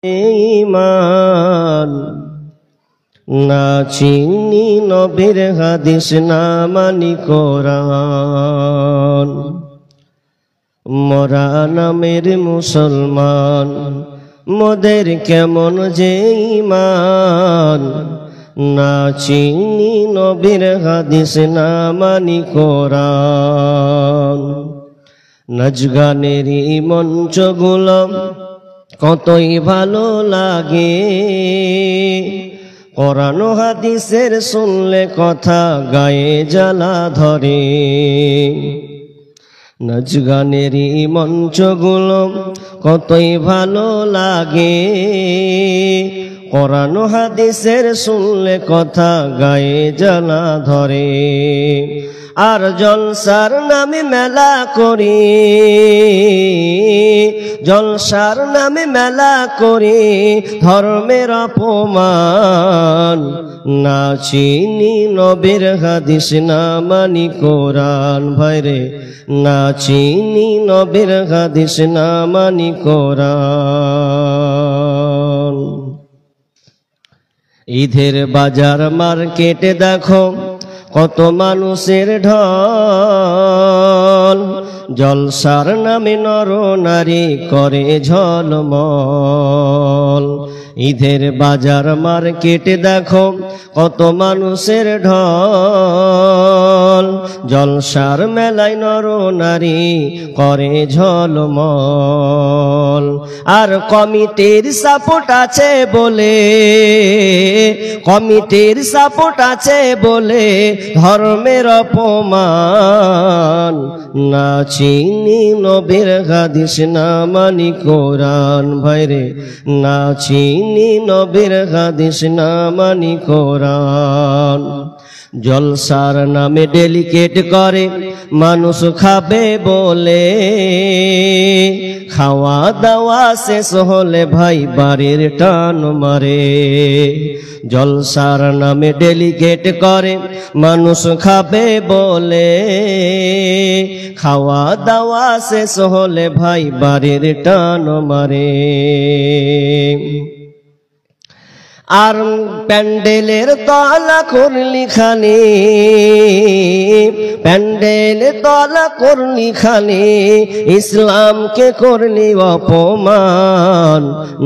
ঈমান না চিনি নবীর হাদিস না মানি কোরআন মোরা নামের মুসলমান মোদের কেমন যে ঈমান না চিনি নবীর হাদিস না মানি কোরআন নাচ গানের মঞ্চগুলো কতই ভালো লাগে কোরআন ও হাদিসের শুনলে কথা গায়ে জ্বালা ধরে নাচ গানের মঞ্চগুলো কতই ভালো লাগে কোরআন ও হাদিসের শুনলে কথা গায়ে জ্বালা ধরে আর জলসার নামে মেলা করি জলসার নামে মেলা করি ধর্মের অপমান না চিনি নবীর হাদিস না মানি কোরআন ভাইরে না চিনি নবীর হাদিস না মানি কোরআন ঈদের বাজার মার্কেটে দেখো কত মানুষের ঢল জলসার নামে নর নারী করে ঝলমল ঈদের বাজার মার্কেটে দেখো কত মানুষের ঢল জলসার মেলায় নর নারী করে ঝলমল আর কমিটির সাপোর্ট আছে বলে কমিটির সাপোর্ট আছে বলে ধর্মের অপমান না চিনি নবীর হাদিস না মানি কোরআন ভাইরে না চিনি নবীর হাদিস না মানি কোরআন জলসার নামে ডেলিকেট করে মানুষ খাবে বলে খাওয়া দাওয়া শেষ হলে ভাই বাড়ির টান মারে জলসার নামে ডেলিকেট করে মানুষ খাবে বলে খাওয়া দাওয়া শেষ হলে ভাই বাড়ির টান মারে আর প্যান্ডেলের তলা করলি খালি প্যান্ডেল তলা করলি খালি ইসলামকে করলি অপমান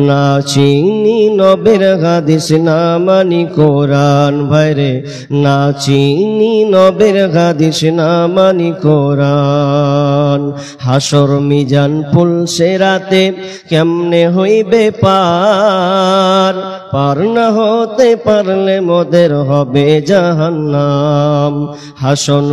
না চিনি নবীর হাদিস না মানি কোরআন ভাইরে না চিনি নবীর হাদিস না মানি কোরআন হাসর মিজান পুলসে রাতে কেমনে হইবে পার পার না হতে পারলে মোদের হবে জাহান্নাম হাসর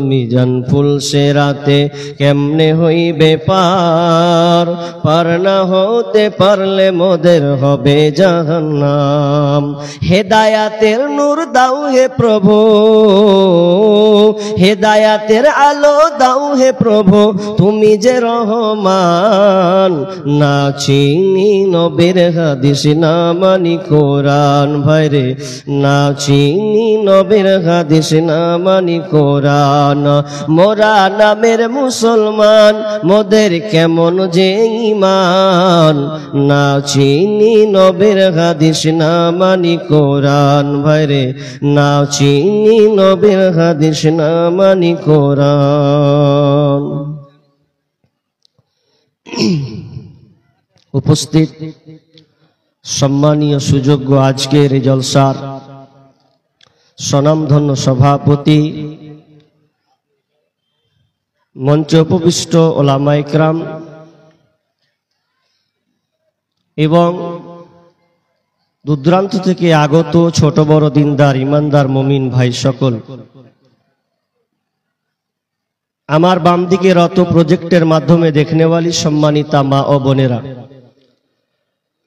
মিজান ফুলসে রাতে কেমনে হইবে পার পার না হতে পারলে মোদের হবে জাহান্নাম হেদায়াতের নূর দাও হে প্রভু হেদায়াতের আলো দাও হে প্রভু তুমি যে রহমান না চিনি নবীর হাদিস না মানি কোরআন ভাইরে না চিনি নবীর হাদিস না মানি কোরআন মোরা নামের মুসলমান মোদের কেমন যে ঈমান না চিনি নবীর হাদিস না মানি কোরআন ভাইরে না চিনি নবীর হাদিস না মানি কোরআন উপস্থিত সম্মানীয় সুযোগ্য আজকের এই জলসার স্বনামধন্য সভাপতি মঞ্চে উপবিষ্ট ওলামায়ে কেরাম এবং দূরদূরান্ত থেকে আগত ছোট বড় দিনদার ইমানদার মুমিন ভাই সকল আমার বাম দিকে রত প্রজেক্টের মাধ্যমে দেখনেওয়ালি সম্মানিতা মা ও বোনেরা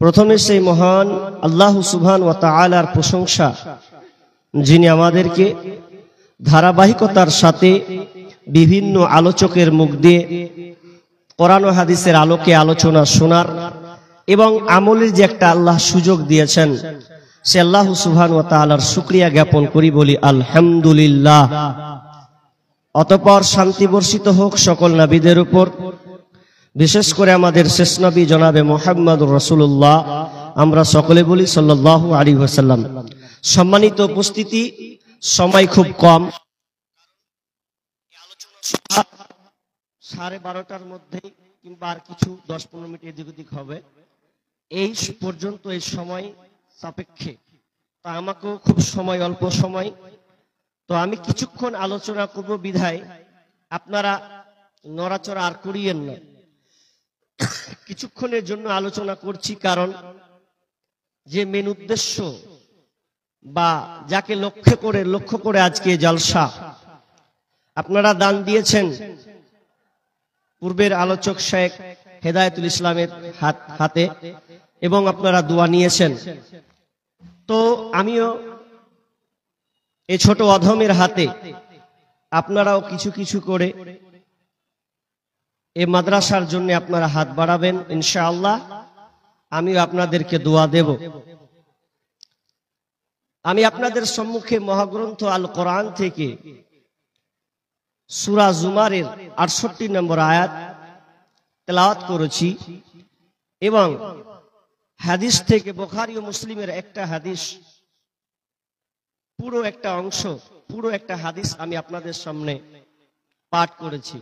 প্রথমে সেই মহান আল্লাহ সুবহান ওয়া তাআলার প্রশংসা যিনি আমাদেরকে ধারাবাহিকতার সাথে বিভিন্ন আলোচকের মুখ দিয়ে কোরআন ও হাদিসের আলোকে আলোচনা শোনার এবং আমলের যে একটা আল্লাহ সুযোগ দিয়েছেন সে আল্লাহ সুবহান ওয়া তাআলার শুকরিয়া জ্ঞাপন করি বলি আলহামদুলিল্লাহ। অতঃপর শান্তি বর্ষিত হোক সকল নবীদের উপর, বিশেষ করে আমাদের শেষ নবী জনাবে মুহাম্মদুর রাসূলুল্লাহ, আমরা সকলে বলি সাল্লাল্লাহু আলাইহি ওয়াসাল্লাম। সম্মানিত উপস্থিতি, সময় খুব কম, 12:30টার মধ্যেই কিংবা আর কিছু 10-15 মিনিট এদিক ওদিক হবে, এই পর্যন্ত এই সময় সাপেক্ষে। তা আমাকেও খুব সময়, অল্প সময়, তো আমি কিছুক্ষণ আলোচনা করব বিধায় আপনারা নড়াচড়া আর করিয়েন না। কিছুক্ষণের জন্য আলোচনা করছি, কারণ যে মেন উদ্দেশ্য বা যাকে লক্ষ্য করে আজকে জলসা, আপনারা দান দিয়েছেন পূর্বের আলোচক শেখ হেদায়েতুল ইসলামের হাতে, এবং আপনারা দোয়া নিয়েছেন। তো আমিও এই ছোট অধমের হাতে, আপনারাও কিছু কিছু করে এই মাদ্রাসার জন্য আপনারা হাত বাড়াবেন ইনশাআল্লাহ। আমিও আপনাদেরকে দোয়া দেব। আমি আপনাদের সম্মুখে মহাগ্রন্থ আল কোরআন থেকে সূরা জুমারের 68 নম্বর আয়াত তেলাওয়াত করেছি, এবং হাদিস থেকে বুখারী ও মুসলিমের একটা হাদিস, পুরো একটা অংশ, পুরো একটা হাদিস আমি আপনাদের সামনে পাঠ করেছি।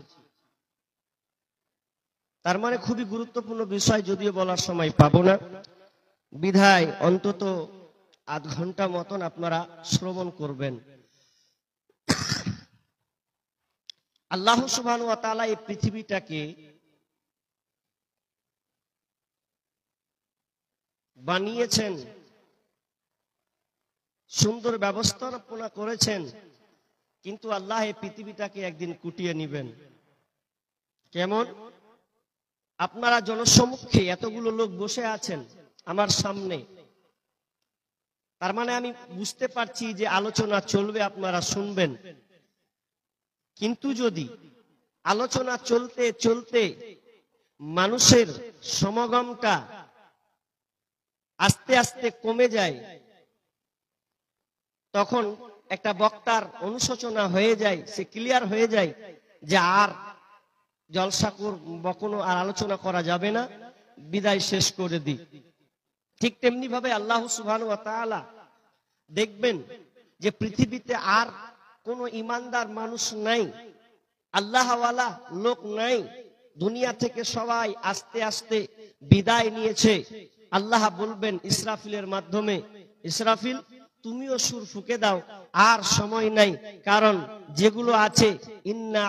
তার মানে খুবই গুরুত্বপূর্ণ বিষয়, যদিও বলার সময় পাবো না, বিধায় অন্তত আধ ঘন্টা মতন আপনারা শ্রবণ করবেন। আল্লাহ সুবহানাহু ওয়া তাআলা এই পৃথিবীটাকে বানিয়েছেন, সুন্দর ব্যবস্থাপনা করেছেন, কিন্তু আল্লাহ এই পৃথিবীটাকে একদিন কুটিয়ে নিবেন। কেমন? আপনারা জনসম্মুখে এতগুলো লোক বসে আছেন আমার সামনে, তার মানে আমি বুঝতে পারছি যে আলোচনা চলবে, আপনারা শুনবেন। কিন্তু যদি আলোচনা চলতে চলতে মানুষের সমাগমটা আস্তে আস্তে কমে যায়, তখন একটা বক্তার অনুশোচনা হয়ে যায়, সে ক্লিয়ার হয়ে যায় যে আর জলসা কোনো আর আলোচনা করা যাবে না, বিদায় শেষ করে দিই। ঠিক তেমনি ভাবে আল্লাহ সুবহানাহু ওয়া তাআলা দেখবেন যে পৃথিবীতে আর কোনো ইমানদার মানুষ নাই, আল্লাহওয়ালা লোক নাই, দুনিয়া থেকে সবাই আস্তে আস্তে বিদায় নিয়েছে। আল্লাহ বলবেন ইসরাফিলের মাধ্যমে, ইসরাফিল তুমিও সুর ফুঁকে দাও, আর সময় নাই, কারণ যেগুলো আছে ইন্না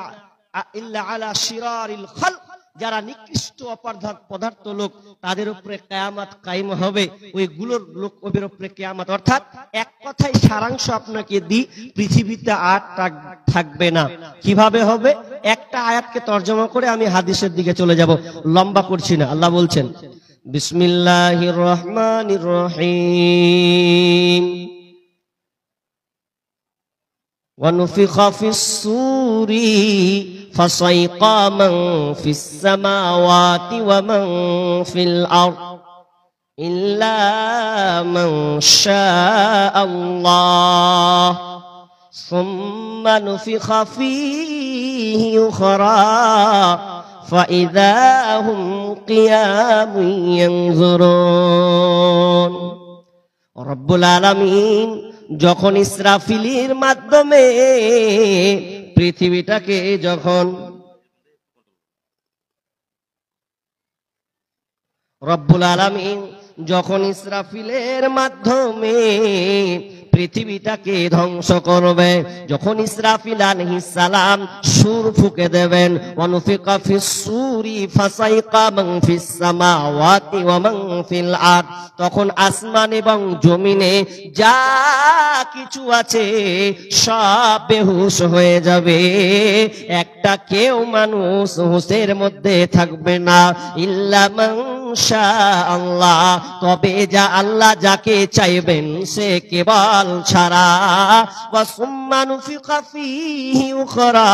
ইল্লা আলা শিরারিল খালক, যারা নিকৃষ্ট অপদার্থ লোক, তাদের উপরে কিয়ামত কায়েম হবে, ওইগুলোর লোকের উপরে কিয়ামত। অর্থাৎ এক কথায় সারাংশ আপনাকে দিই, পৃথিবীতে আর থাকবে না। কিভাবে হবে? একটা আয়াতকে তরজমা করে আমি হাদিসের দিকে চলে যাব, লম্বা করছি না। আল্লাহ বলছেন বিসমিল্লাহির রহমানির রহিম, وَنُفِخَ فِي الصُّورِ فَصَعِقَ مَن فِي السَّمَاوَاتِ وَمَن فِي الْأَرْضِ إِلَّا مَن شَاءَ اللَّهُ ثُمَّ نُفِخَ فِيهِ أُخْرَى فَإِذَا هُمْ قِيَامٌ يَنظُرُونَ। রব্বুল আলামিন যখন ইসরাফিলের মাধ্যমে পৃথিবীটাকে যখন রব্বুল আলামিন যখন ইসরাফিলের মাধ্যমে পৃথিবীটাকে ধ্বংস করবে, যখন ইসরাফিল আলাইহিস সালাম সুর ফুঁকে দেবেন, ওয়ানুফিকা ফিস সূরি ফাসাইকা মান ফিস সামাওয়াতি ওয়া মান ফিল আরদ, তখন আসমান এবং জমিনে যা কিছু আছে সব বেহুশ হয়ে যাবে, একটা কেউ মানুষ হুঁশের মধ্যে থাকবে না। ইল্লা মান শাআল্লাহ, তবে যা আল্লাহ যাকে চাইবেন সে কেবল ছাড়া। ওয়া সুম্মা নুফিকা ফীহি উখরা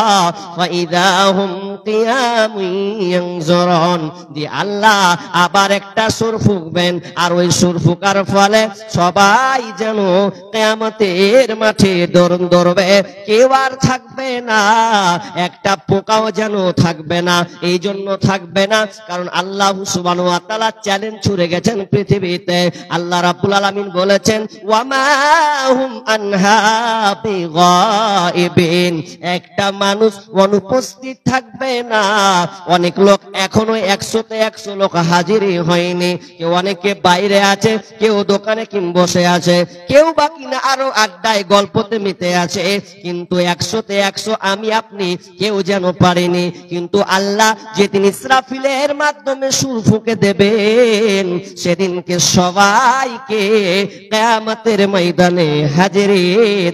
ওয়া ইযা হুম কিয়ামুন ইয়ানজুরুন, দিয়ে আল্লাহ আবার একটা সুর ফুঁকবেন, আর ওই সুর ফুঁকার ফলে সবাই যেন কিয়ামতের মাঠে দৌড় ধরবে, কেউ আর থাকবে না, একটা পোকাও যেন থাকবে না। এই জন্য থাকবে না কারণ আল্লাহ সুবহানাহু ওয়া তাআলা চ্যালেঞ্জ ছুড়ে গেছেন পৃথিবীতে। আল্লাহ রাব্বুল আলামিন বলেছেন ওয়া মা হুম আনহা বিগাইবিন, একটা মানুষ অনুপস্থিত থাকবে না। অনেক লোক এখনো 100তে 100 লোক হাজিরই হয়নি, কেউ অনেকে বাইরে আছে, কেউ দোকানে বসে আছে, কেউ বাকি না আরো আড্ডায় গল্পতে মেতে আছে, কিন্তু 100তে 100 আমি আপনি কেউ যেন পারেনি। কিন্তু আল্লাহ যেদিন ইসরাফিলের মাধ্যমে সুর ফুঁকে দেবেন, সেদিনকে সবাইকে কিয়ামতের ময়দানে হাজিরি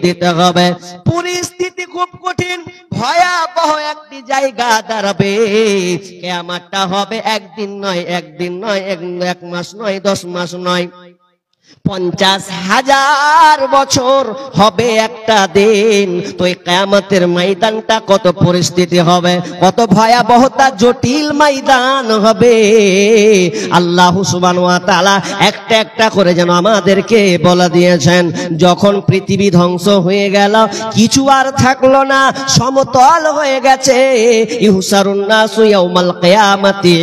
দিতে হবে। পরিস্থিতি খুব কঠিন, ভয়াবহ একটি জায়গা দাঁড়াবে। কিয়ামতটা হবে একদিন নয়, একদিন নয়, এক মাস নয়, 10 মাস নয়, 50,000 বছর হবে একটা দিন। তো এই কিয়ামতের ময়দানটা কত পরিস্থিতি হবে, কত ভয়াবহতা জটিল ময়দান হবে। আল্লাহ সুবহানাহু ওয়া তাআলা একটা একটা করে যেন আমাদেরকে বলে দিয়েছেন। যখন পৃথিবী ধ্বংস হয়ে গেল, কিছু আর থাকলো না, সমতল হয়ে গেছে। ইহসারুন নাসু ইয়াউমাল কিয়ামাতি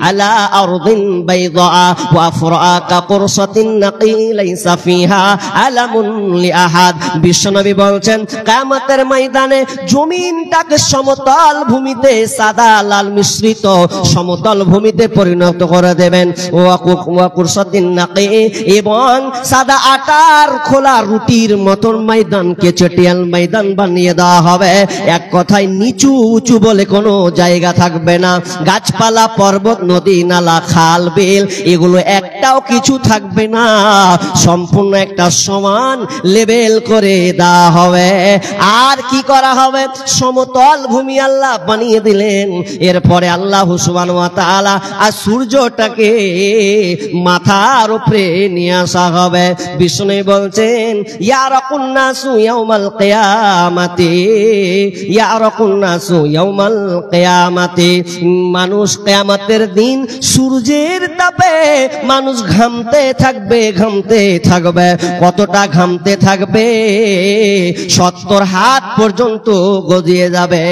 আলা আরদিন বাইদা ওয়া ফুরআকা কুরসাতিন নাকি লাইসা ফিহা আলামুন লিআহাদ। বিশ্বনবী বলছেন কিয়ামতের ময়দানে জমিনটাকে সমতল ভূমিতে, সাদা লাল মিশ্রিত সমতল ভূমিতে পরিণত করে দেবেন। ওয়া কুরসাতিন নাকি, এবং সাদা আটার খোলা রুটির মতন ময়দানকে চটিয়াল ময়দান বানিয়ে দেওয়া হবে। এক কথায় নিচু উঁচু বলে কোনো জায়গা থাকবে না, গাছপালা, পর্বত, নদী, নালা, খাল, বিল এগুলো একটাও কিছু থাকবে না, সম্পূর্ণ একটা সমান লেভেল করে দেওয়া হবে। আর কি করা হবে, সমতল ভূমি আল্লাহ বানিয়ে দিলেন। এরপরে আল্লাহ সুবহানাহু ওয়া তাআলা আর সূর্যটাকে মাথার উপরে নিয়ে আসা হবে। বিষ্ণু বলছেন ইয়ারাকুন নাসু ইয়াউমাল কিয়ামাতি, ইয়ারাকুন নাসু ইয়াউমাল কিয়ামাতি, মানুষ কিয়ামতের দিন সূর্যের তাপে মানুষ ঘামতে থাকবে, ঘামতে থাকবে। কতটা ঘামতে থাকবে, 70 হাত পর্যন্ত গজিয়ে যাবে।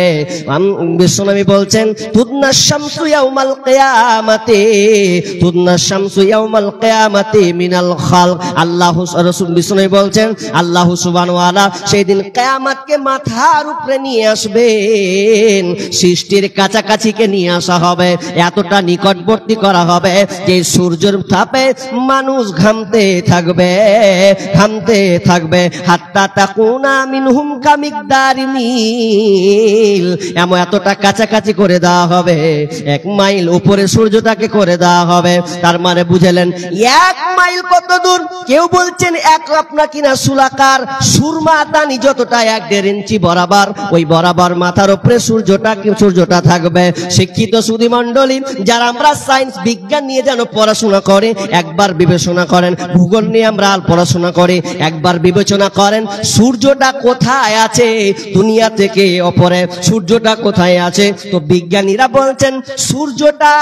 বিশ্বনবী বলছেন তুদনা শামসু ইয়াউমাল কিয়ামাতি, তুদনা শামসু ইয়াউমাল কিয়ামাতি মিনাল খালক। আল্লাহ রাসূল বিশ্বনবী বলছেন আল্লাহ সুবহানাহু ওয়া তাআলা সেই দিন কিয়ামতকে মাথার উপরে নিয়ে আসবেন, সৃষ্টির কাছাকাছিকে নিয়ে আসা হবে, এতটা নিকটবর্তী করা হবে যে সূর্যের তাপে মানুষ ঘামতে থাকবে, ঘামতে থাকবে। হাত্তা তাকুনা মিনহুম কামিকদারি মিল, এমন এতটা কাছাকাছি করে দেওয়া হবে, 1 মাইল উপরে সূর্যটাকে করে দেওয়া হবে। তার মানে বুঝলেন 1 মাইল কত দূর? কেউ বলছেন আপনার কিনা সুলাকার সুরমা দানি যতটা 1.5 ইঞ্চি বরাবর, ওই বরাবর মাথার উপরে সূর্যটা থাকবে। শিক্ষিত সুধী মণ্ডলী, যারা আমরা সায়েন্স বিজ্ঞান নিয়ে যেন পড়াশোনা করে, একবার বিবেচনা করেন, ভূগোল নিয়ে আমরা পড়াশোনা করে একবার বিবেচনা করেন, সূর্যটা কোথায় আছে দুনিয়া থেকে অপরে, সূর্যটা কোথায় আছে? তো বিজ্ঞানীরা বলছেন সূর্যটা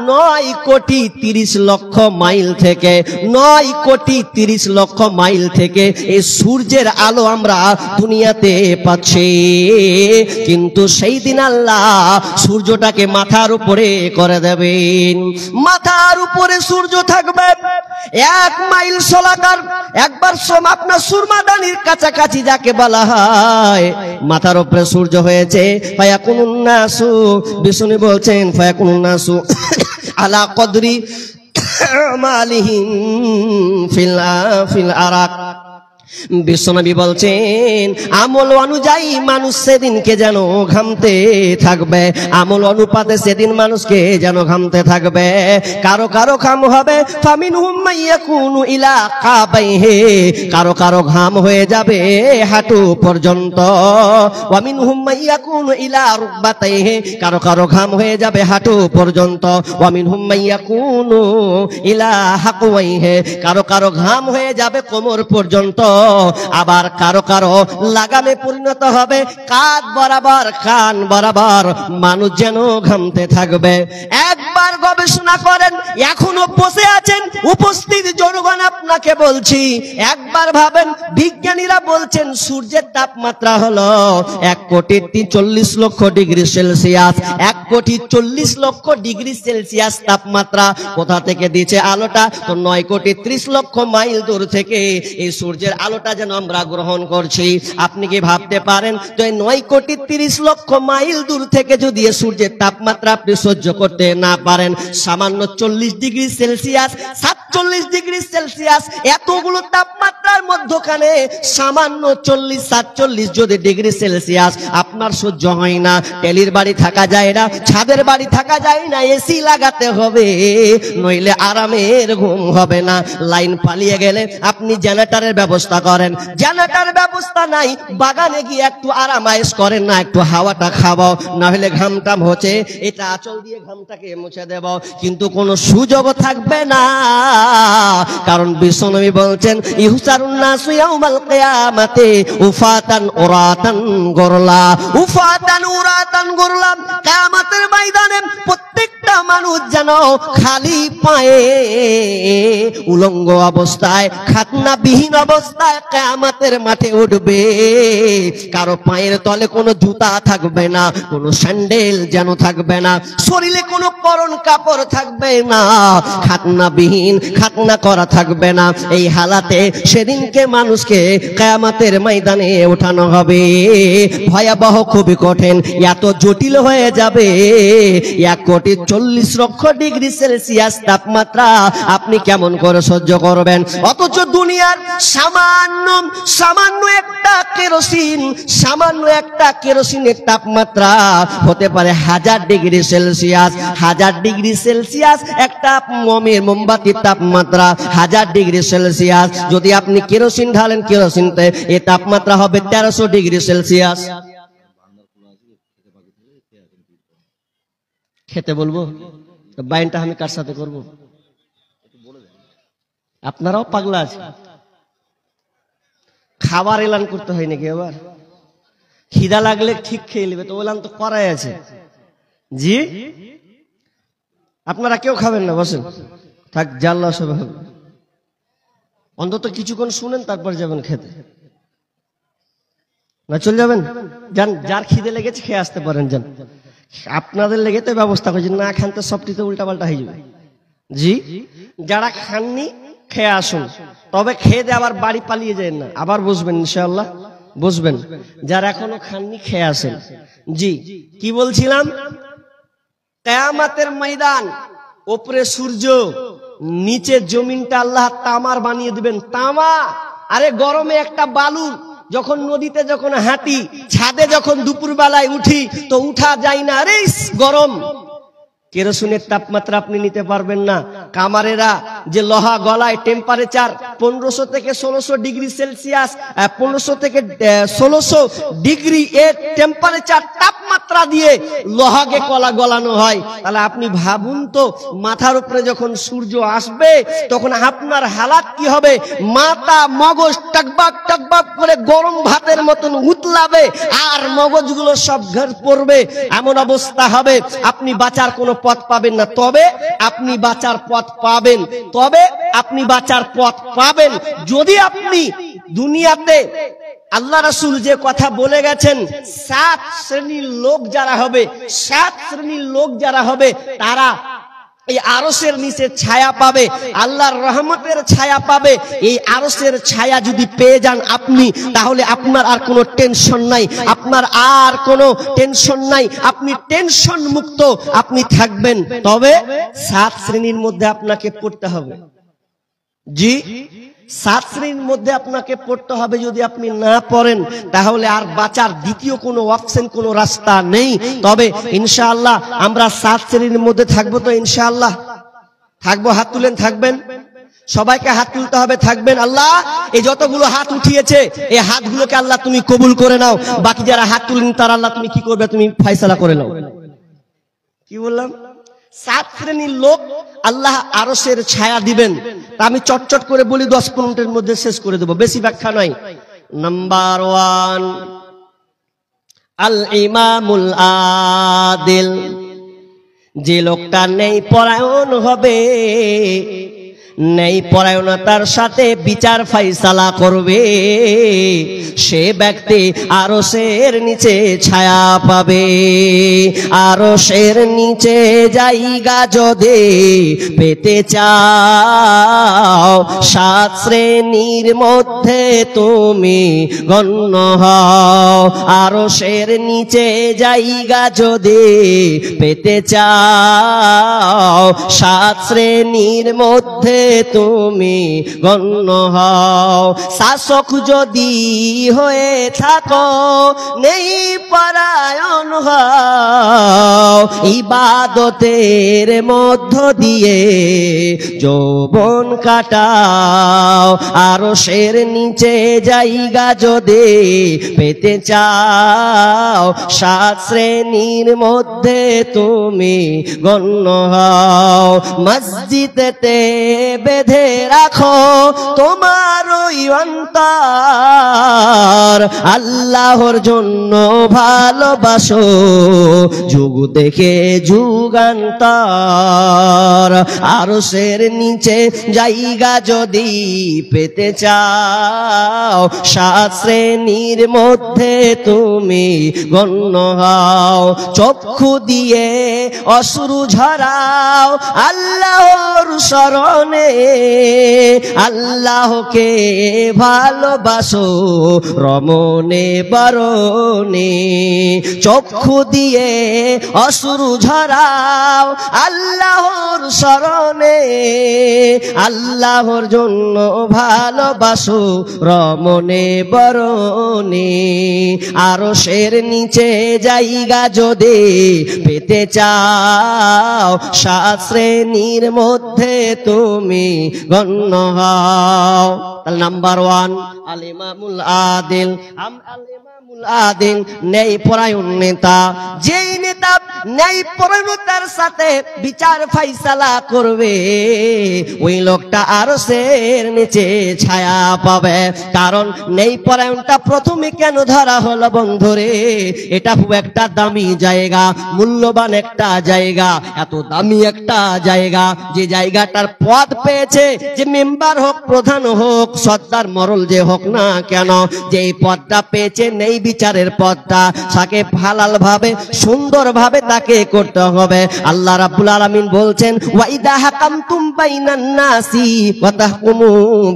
9 কোটি 30 লক্ষ মাইল থেকে, 9 কোটি 30 লক্ষ মাইল থেকে এই সূর্যের আলো আমরা দুনিয়াতে পাচ্ছি। কিন্তু সেই দিন আল্লাহ সূর্যটাকে মাথার উপরে করে দেবেন, মাথার উপরে সূর্য থাকবে 1 মাইল সোলাকার। একবার আপনার সুরমাদানির কাছাকাছি যাকে বলা হয়, মাথার উপরে সূর্য হয়েছে। ফায়াকুনুন নাসু, বিষ্ণু বলছেন ফায়াকুনুন নাসু আলা কদরি মালিহিম ফিল আরাক, বিশ্বনবী বলছেন আমল অনুযায়ী মানুষ সেদিনকে যেন ঘামতে থাকবে, আমল অনুপাতে সেদিন মানুষকে যেন ঘামতে থাকবে। কারো কারো ঘাম হবে ফামিনহুম মাইয়াকুনু ইলা কাবাইহি, কারো কারো ঘাম হয়ে যাবে হাঁটু পর্যন্ত। ওয়ামিনহুম মাইয়াকুনু ইলা রুকবাতাইহি, কারো কারো ঘাম হয়ে যাবে হাঁটু পর্যন্ত। ওয়ামিনহুম মাইয়াকুনু ইলা হাকওয়াইহি, কারো কারো ঘাম হয়ে যাবে কোমর পর্যন্ত। আবার কারো কারো লাগামে পরিণত হবে কাঁধ বরাবর, কান বরাবর, মানুষ যেন ঘামতে থাকবে। একবার গবেষণা করেন, এখনো বসে আছেন উপস্থিত জনগণ, আপনাকে বলছি একবার ভাবেন, বিজ্ঞানীরা বলছেন সূর্যের তাপমাত্রা হলো 1,40,00,000 ডিগ্রি সেলসিয়াস। 1,40,00,000 ডিগ্রি সেলসিয়াস তাপমাত্রা। কোথা থেকে দিচ্ছে আলোটা? তো 9,30,00,000 মাইল দূর থেকে এই সূর্যের আলোটা যেন আমরা গ্রহণ করছি। আপনি কি ভাবতে পারেন তো এই 9,30,00,000 মাইল দূর থেকে যদি সূর্যের তাপমাত্রা আপনি সহ্য করতে না পারেন, সামান্য 40 ডিগ্রি সেলসিয়াস, 47 ডিগ্রি সেলসিয়াস, এতগুলো তাপমাত্রার মধ্যখানে সামান্য 40-47 যদি ডিগ্রি সেলসিয়াস আপনার সহ্য হয় না, টেলির বাড়ি থাকা যায় না, ছাদের বাড়ি থাকা যায় না, এসি লাগাতে হবে, নইলে আরামের ঘুম হবে না। লাইন পালিয়ে গেলে আপনি জেনারেটরের ব্যবস্থা করেন, জেনারেটর ব্যবস্থা নাই, বাগানে গিয়ে একটু আরামায়েশ করেন না, একটু হাওয়াটা খাওয়াও, না হলে ঘামটাম হচ্ছে, এটা আঁচল দিয়ে ঘামটাকে মুছে দেব, কিন্তু কোনো সুযোগ থাকবে না। কারণ বিশ্বনবী বলছেন ইহসারুন নাসু ইয়াউমাল কিয়ামাতি উফাতান উরাতান গুরলা, উফাতান উরাতান গুরলা। কিয়ামতের ময়দানে প্রত্যেকটা মানুষ যেন খালি পায়ে, উলঙ্গ অবস্থায়, খাতনাবিহীন অবস্থায় কিয়ামতের মাঠে উঠবে। কারো পায়ের তলে কোনো জুতা থাকবে না, কোনো স্যান্ডেল যেন থাকবে না, শরীরে কোনো পরন কাপড় থাকবে না, খাতনাবিহীন, খাতনা করা থাকবে না। এই হালাতে সেদিনকে মানুষকে কিয়ামতের ময়দানে ওঠানো হবে। ভয়াবহ, খুবই কঠিন, এত জটিল হয়ে যাবে। 1,40,00,000 ডিগ্রি সেলসিয়াস তাপমাত্রা আপনি কেমন করে সহ্য করবেন? অথচ দুনিয়ার সামান্য সামান্য একটা কেরোসিন, সামান্য একটা কেরোসিনের তাপমাত্রা হতে পারে 1000 ডিগ্রি সেলসিয়াস। 1000 ডিগ্রি সেলসিয়াস একটা মোমবাতির তাপমাত্রা 1000 ডিগ্রি সেলসিয়াস। যদি আপনি কেরোসিন ঢালেন কেরোসিনতে, এই তাপমাত্রা হবে 1300 ডিগ্রি সেলসিয়াস। খেতে বলবো? বাইনটা আমি কার সাথে করবো? আপনারাও পাগলা আছে। খাবার এলান করতে হয় নাকি? এবার খিদা লাগলে ঠিক খেয়ে নেবে, তো এলান তো করাই আছে। জি, আপনারা কেউ খাবেন না, বসেন, থাক, জাল্লা সব হবে। অন্তত কিছুক্ষণ শুনেন, তারপর যাবেন খেতে, না চলে যাবেন? যান, যার খিদে লেগেছে খেয়ে আসতে পারেন, যান। আপনাদের লেগে তো ব্যবস্থা করছি, না খান তো সবটিতে উল্টা পাল্টা হয়ে যাবে। জি, যারা খাননি খেয়ে আসুন, তবে খেয়ে দিয়ে আবার বাড়ি পালিয়ে যায় না, আবার বসবেন ইনশাআল্লাহ, বসবেন। যারা এখনো খাননি খেয়ে আসেন। জি, কি বলছিলাম? কিয়ামতের ময়দান, উপরে সূর্য, নিচে জমিনটা আল্লাহ তামার বানিয়ে দিবেন, তামা। আরে গরমে একটা বালু, যখন নদীতে যখন হাঁটি, ছাদে যখন দুপুর বেলায় উঠি, তো উঠা যায় না, আরে গরম। কেরোসিনের তাপমাত্রা আপনি নিতে পারবেন না। কামারেরা যে লোহা গলায়, টেম্পারেচার 1500 থেকে 1600 ডিগ্রি সেলসিয়াস, 1500 থেকে 1600 ডিগ্রি এর টেম্পারেচার তাপমাত্রা দিয়ে লোহাকে কলা গলানো হয়। তাহলে আপনি ভাবুন তো, মাথার উপরে যখন সূর্য আসবে তখন আপনার হালাত কি হবে? মাথা মগজ টকবাক টকবাক করে গরম ভাতের মতন উতলাবে, আর মগজগুলো সব ঘর পড়বে, এমন অবস্থা হবে আপনি বাঁচার কোনো পথ পাবেন না। তবে আপনি বাঁচার পথ পাবেন, তবে আপনি বাঁচার পথ পাবেন যদি আপনি দুনিয়াতে আল্লাহ রাসূল যে কথা বলে গেছেন, 7 শ্রেণীর লোক যারা হবে, 7 শ্রেণীর লোক যারা হবে, তারা এই আরশের নিচে ছায়া পাবে, আল্লাহর রহমতের ছায়া পাবে। এই আরশের ছায়া যদি পেয়ে যান আপনি, তাহলে আপনার আর কোনো টেনশন নাই, আপনার আর কোনো টেনশন নাই, আপনি টেনশন মুক্ত আপনি থাকবেন। তবে 7 শ্রেণীর মধ্যে আপনাকে পড়তে হবে। জি, 7 শ্রেণীর মধ্যে আপনাকে পড়তে হবে। যদি আপনি না পড়েন তাহলে আর বাঁচার দ্বিতীয় কোনো অপশন, কোনো রাস্তা নেই। তবে ইনশাআল্লাহ আমরা 7 শ্রেণীর মধ্যে থাকবো তো ইনশাআল্লাহ থাকবো। হাত তুলেন, থাকবেন? সবাইকে হাত তুলতে হবে, থাকবেন? আল্লাহ এই যতগুলো হাত উঠিয়েছে এই হাতগুলোকে আল্লাহ তুমি কবুল করে নাও। বাকি যারা হাত তুলেন তার আল্লাহ তুমি কি করবে, তুমি ফয়সালা করে নাও। কি বললাম? 7 শ্রেণীর লোক আল্লাহ আরশের ছায়া দিবেন। তা আমি চটচট করে বলি, 10 মিনিটের মধ্যে শেষ করে দেব, বেশি ব্যাখ্যা নাই। নাম্বার 1, আল ইমামুল আদিল। যে লোকটা নেই পরায়ণ হবে, নেই পরায়ণতার সাথে বিচার ফাইসালা করবে, সে ব্যক্তি আরশের নিচে ছায়া পাবে। আরশের নিচে জায়গা যদি পেতে চাও, 7 শ্রেণীর মধ্যে তুমি গণ্য হও। আরশের নিচে জায়গা যদি পেতে চাও, 7 শ্রেণীর মধ্যে তুমি গণ্য হও। শাসক যদি হয়ে থাকো, নেই পরায়ণ হও, ইবাদতের মধ্য দিয়ে যৌবন কাটাও। আরশের নিচে জায়গা যদি পেতে চাও, 7 শ্রেণীর মধ্যে তুমি গণ্য হও। মসজিদেতে বেঁধে রাখো তোমার ওই অন্তর, আল্লাহর জন্য ভালোবাসো যুগ দেখে যুগান্তর। আরশের নিচে জায়গা যদি পেতে চাও, 7 শ্রেণীর মধ্যে তুমি গণ্য হও। চক্ষু দিয়ে অশ্রু ঝরাও আল্লাহর শরণে, আল্লাহকে ভালোবাসো রমনে বরণে। চক্ষু দিয়ে অশ্রু ঝরাও আল্লাহর শরণে, আল্লাহর জন্য ভালোবাসো রমনে বরণে। আরশের নিচে জায়গা যদি পেতে চাও, 7 শ্রেণীর মধ্যে তুমি গণ্য হও। তাহলে নাম্বার 1 আল ইমামুল আদিল। আল ইমামুল আদিল ন্যায় পরায়ণ নেতা। যেই নেতা ন্যায় পরায়ণতার সাথে বিচার ফাইসালা করবে, ওই লোকটা আরশের নিচে ছায়া পাবে। কারণ ন্যায় পরায়ণটা প্রথমে কেন ধরা হলো বন্ধুরে? এটা খুব একটা দামি জায়গা, মূল্যবান একটা জায়গা, এত দামি একটা জায়গা, যে জায়গাটার পদ পেয়েছে, যে মেম্বার হোক, প্রধান হোক, সর্দার মরল যে হোক না কেন, যে পদটা পেয়েছে নেই বিচারের পদটা, তাকে হালাল ভাবে সুন্দর ভাবে তাকে করতে হবে। আল্লাহ রাব্বুল আলামিন বলছেন, ওয়াইদা হাকামতুম বাইনান নাসি ওয়া তাহকুমু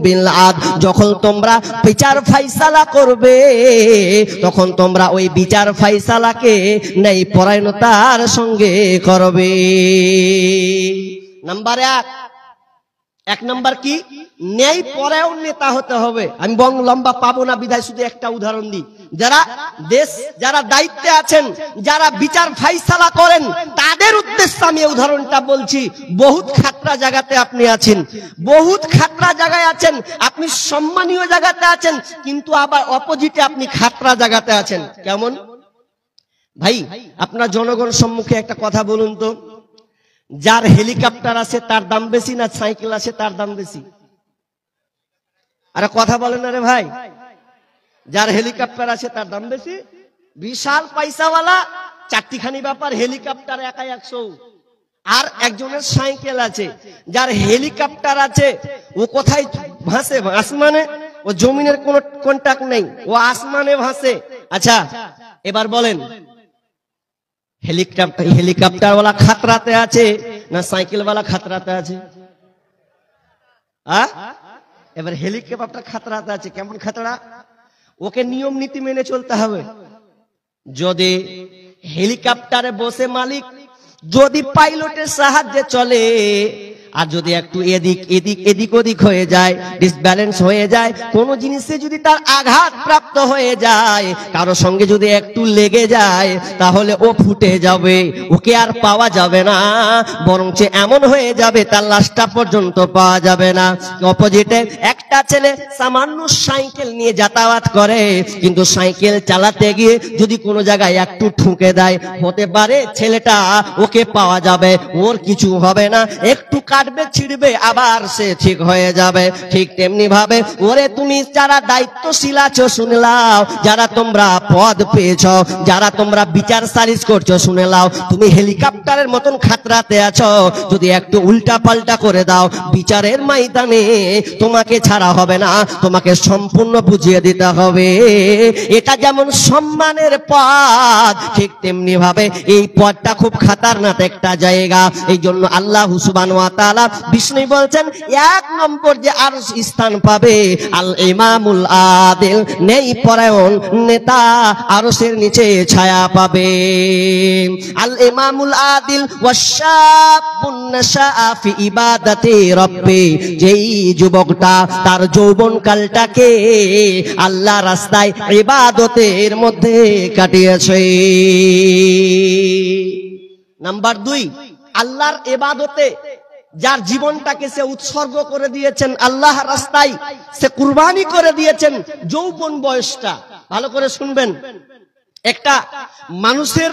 বিল আদল। যখন তোমরা বিচার ফাইসালা করবে, তখন তোমরা ওই বিচার ফাইসালাকে ন্যায় পরায়ণতার সঙ্গে করবে। নাম্বার 1 নাম্বার কি? ন্যায় পরায়ণ নেতা হতে হবে। আমি বং লম্বা পাবো না বিধায় শুধু একটা উদাহরণ দিই। যারা দায়িত্বে আছেন, যারা বিচার ফাইসালা করেন, তাদের উদ্দেশ্যে আমি উদাহরণটা বলছি। বহুত খাতরা জায়গাতে আপনি আছেন, বহুত খাতরা জায়গায় আছেন, আপনি সম্মানীয় জায়গাতে আছেন, কিন্তু আবার অপোজিটে আপনি খাতরা জায়গাতে আছেন। কেমন ভাই? আপনার জনগণ সম্মুখে একটা কথা বলুন তো, যার হেলিকপ্টার আছে তার দাম বেশি না সাইকেল আছে তার দাম বেশি? আরে কথা বলেন না রে ভাই। যার হেলিকপ্টার আছে তার দাম বেশি। বিশাল পয়সাওয়ালা, চারটিখানি ব্যাপার, হেলিকপ্টার একাই 100। আর একজনের সাইকেল আছে। যার হেলিকপ্টার আছে ও কোথায় ভাসে? আসমানে। ও জমিনের কোনো কন্টাক্ট নেই, ও আসমানে ভাসে। আচ্ছা এবার বলেন, হেলিকপ্টার वाला খাতরাতে আছে না সাইকেল वाला খাতরাতে আছে? এবার হেলিকপ্টার খাতরাতে আছে। কেমন খাতরা? ওকে নিয়ম নীতি মেনে চলতে হবে। যদি হেলিকপ্টারে বসে মালিক যদি পাইলটের সাহায্যে চলে, আর যদি একটু এদিক ওদিক হয়ে যায়, ডিসব্যালেন্স হয়ে যায়, কোনো জিনিসে যদি তার আঘাত প্রাপ্ত হয়ে যায়, কারো সঙ্গে যদি একটু লেগে যায়, তাহলে ও ফুটে যাবে, ওকে আর পাওয়া যাবে না, বরঞ্চ এমন হয়ে যাবে তার লাশটা পর্যন্ত পাওয়া যাবে না। অপোজিটে একটা ছেলে সামান্য সাইকেল নিয়ে যাতায়াত করে, কিন্তু সাইকেল চালাতে গিয়ে যদি কোনো জায়গায় একটু ঠুকে দেয়, হতে পারে ছেলেটা ওকে পাওয়া যাবে, ওর কিছু হবে না, একটু কাটবে ছিড়বে আবার সে ঠিক হয়ে যাবে। ঠিক তেমনি ভাবে ওরে তুমি যারা দায়িত্বশীল আছো শুনে লাও, যারা তোমরা পদ পেয়েছ, যারা তোমরা বিচার সালিশ করছো শুনে লাও, তুমি হেলিকপ্টারের মতন খাতরাতে আছো, যদি একটু উল্টা পাল্টা করে দাও, বিচারের ময়দানে তোমাকে ছাড়া হবে না, তোমাকে সম্পূর্ণ বুঝিয়ে দিতে হবে। এটা যেমন সম্মানের পদ, ঠিক তেমনি ভাবে এই পদটা খুব খাতারনাক একটা জায়গা। এই জন্য আল্লাহ সুবহানাহু ওয়া তাআলা বিষ্ণু বলছেন, এক নম্বর যে আরশ স্থান পাবে আল ইমামুল আদিল, ন্যায় পরায়ণ নেতা আরশের নিচে ছায়া পাবে। আল ইমামুল আদিল ওয়াশাবুন নাশাআ ফি ইবাদাতি রাব্বি, যেই যুবকটা তার যৌবন কালটাকে আল্লাহ রাস্তায় ইবাদতের মধ্যে কাটিয়েছে। নাম্বার 2, আল্লাহর ইবাদতে যার জীবনটাকে সে উৎসর্গ করে দিয়েছেন, আল্লাহ রাস্তায় সে কুরবানি করে দিয়েছেন যৌবন বয়সটা। ভালো করে শুনবেন, একটা মানুষের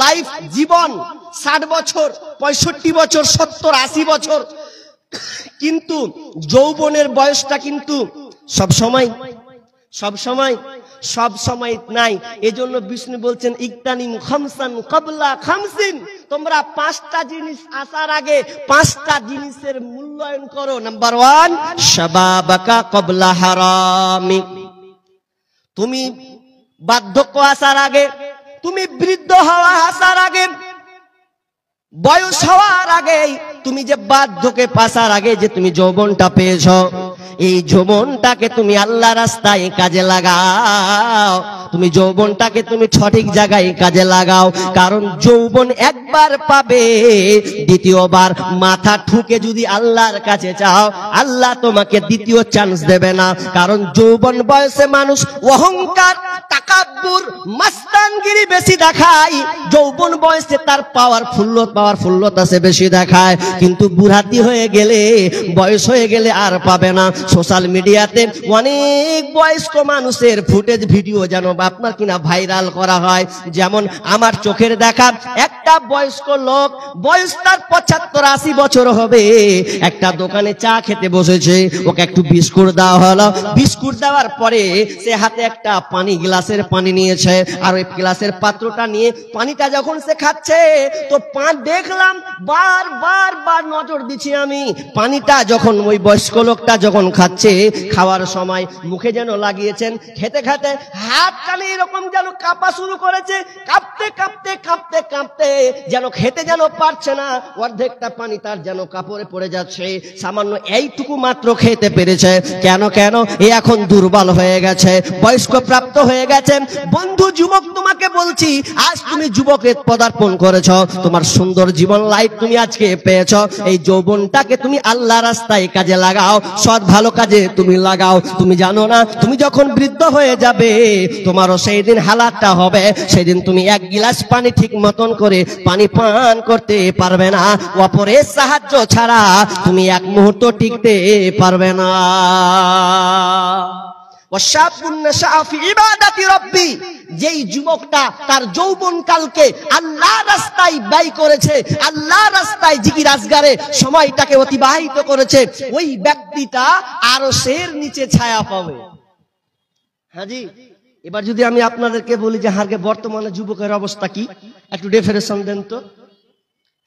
লাইফ জীবন 60 বছর, 65 বছর, 70, 80 বছর, কিন্তু যৌবনের বয়সটা কিন্তু সব সময় নাই। এজন্য বিষ্ণু বলছেন, ইকতানিম খামসান ক্বাবলা খামসিন, তোমরা 5টা জিনিস আসার আগে 5টা জিনিসের মূল্যায়ন করো। নাম্বার 1, শাবাবাকা ক্বাবলা হারামিক, তুমি বার্ধক্য আসার আগে, তুমি বৃদ্ধ হওয়া আসার আগে, বয়স হওয়ার আগে, তুমি যে বার্ধক্যে পাসার আগে যে তুমি যৌবনটা পেয়েছ, এই যৌবনটাকে তুমি আল্লাহ রাস্তায় কাজে লাগাও, তুমি যৌবনটাকে তুমি সঠিক জায়গায় কাজে লাগাও। কারণ যৌবন একবার পাবে, দ্বিতীয়বার মাথা ঠুকে যদি আল্লাহর কাছে চাও, আল্লাহ তোমাকে দ্বিতীয় চান্স দেবে না। কারণ যৌবন বয়সে মানুষ অহংকার, তাকাব্বুর, মাস্তানগিরি বেশি দেখায়, যৌবন বয়সে তার পাওয়ারফুলতা সে বেশি দেখায়। কিন্তু বুড়াতি হয়ে গেলে, বয়স হয়ে গেলে আর পাবে না। সোশ্যাল মিডিয়াতে অনেক বয়স্ক মানুষের ফুটেজ ভিডিও যেন আপনার কিনা ভাইরাল করা হয়। যেমন আমার চোখের দেখা একটা বয়স্ক লোক, বয়স তার 75-80 বছর হবে, একটা দোকানে চা খেতে বসেছে, ওকে একটু বিস্কুট দেওয়া হলো, বিস্কুট দেওয়ার পরে সে হাতে একটা গ্লাসের পানি নিয়েছে, আর ওই গ্লাসের পাত্রটা নিয়ে পানিটা যখন সে খাচ্ছে, তো দেখলাম বার নজর দিচ্ছি আমি, পানিটা যখন ওই বয়স্ক লোকটা যখন খাচ্ছে, খাওয়ার সময় মুখে যেন লাগিয়েছেন, খেতে খেতে হাত টানে এরকম যেন কাঁপা শুরু করেছে, কাঁপতে যেন খেতে যেন পারছে না, অর্ধেকটা পানি তার যেন কাপড়ে পড়ে যাচ্ছে, সামান্য এইটুকু মাত্র খেতে পেরেছে। কেন এ এখন দুর্বল হয়ে গেছে, বয়স্ক প্রাপ্ত হয়ে গেছে। বন্ধু যুবক, তোমাকে বলছি, আজ তুমি যুবকের পদার্পণ করেছ, তোমার সুন্দর জীবন লাইফ তুমি আজকে পেয়েছ, এই যৌবনটাকে তুমি আল্লাহ রাস্তায় কাজে লাগাও, সৎ ভালো কাজে তুমি লাগাও। তুমি জানো না, তুমি যখন বৃদ্ধ হয়ে যাবে, তোমারও সেই দিন হালাতটা হবে, সেদিন তুমি 1 গিলাস পানি ঠিক মতন করে পানি পান করতে পারবে না, অপরের সাহায্য ছাড়া তুমি 1 মুহূর্ত টিকতে পারবে না। যেই যুবকটা তার যৌবন কালকে আল্লাহ রাস্তায় ব্যয় করেছে, আল্লাহ রাস্তায় জিকির আজগারে সময়টাকে অতিবাহিত করেছে, ওই ব্যক্তিটা আরশের নিচে ছায়া পাবে। হাজি, এবার যদি আমি আপনাদেরকে বলি যে হারকে বর্তমানে যুবকের অবস্থা কি, একটু ডেফিনেশন দেন তো।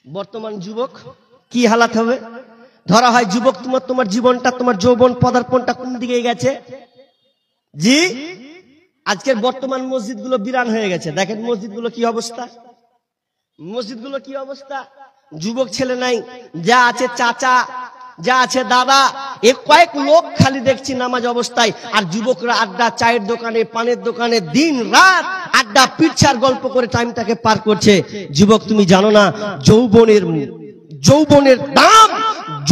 বর্তমান যুবক কি হালাত হবে? ধরা হয় যুবক, তোমার জীবনটা, তোমার যৌবন পদার্পণটা কোন দিকে গেছে? জি, আজকের বর্তমান মসজিদগুলো বিরান হয়ে গেছে। দেখেন মসজিদগুলো কি অবস্থা, যুবক ছেলে নাই, যা আছে চাচা, যা আছে দাদা, কয়েক লোক খালি দেখছি নামাজ অবস্থায়, আর যুবকরা আড্ডা, চায়ের দোকানে, পানের দোকানে দিন রাত আড্ডা, পিচ্ছার গল্প করে টাইমটাকে পার করছে। যুবক, তুমি জানো না যৌবনের দাম,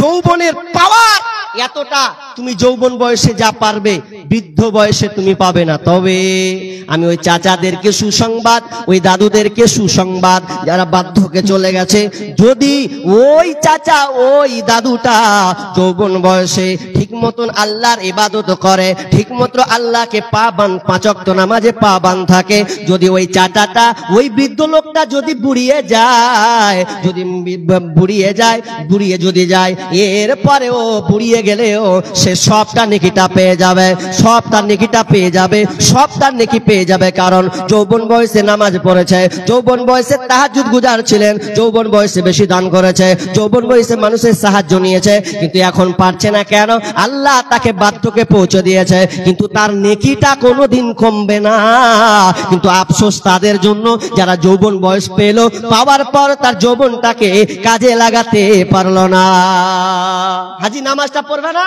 যৌবনের পাওয়ার এতটা তুমি যৌবন বয়সে যা পারবে বৃদ্ধ বয়সে তুমি পাবে না। তবে আমি ওই চাচাদেরকে সুসংবাদ, ওই দাদুদেরকে সুসংবাদ, যারা বার্ধক্যে চলে গেছে, যদি ওই চাচা ওই দাদুটা যৌবন বয়সে ঠিক মতন আল্লাহর ইবাদত করে, ঠিক মতো আল্লাহকে পাঁচ ওয়াক্ত নামাজে পাবান থাকে, যদি ওই চাচাটা ওই বৃদ্ধ লোকটা যদি বুড়িয়ে যায়, বুড়িয়ে যদি যায়, এরপরেও বুড়িয়ে গেলেও সে সবটা নেকিটা পেয়ে যাবে, সবটা নেকিটা পেয়ে যাবে, সবটা নেকি পেয়ে যাবে। কারণ যৌবন বয়সে নামাজ পড়েছে, যৌবন বয়সে তাহাজ্জুদ গুজার ছিলেন, যৌবন বয়সে বেশি দান করেছে, যৌবন বয়সে মানুষের সাহায্য নিয়েছে, কিন্তু এখন পারছে না। কেন? আল্লাহ তাকে বার্ধক্যে পৌঁছে দিয়েছে, কিন্তু তার নেকিটা কোনোদিন কমবে না। কিন্তু আফসোস তাদের জন্য যারা যৌবন বয়স পেল, পাওয়ার পর তার যৌবনটাকে কাজে লাগাতে পারলো না। হাজি নামাজটা পড়বে না,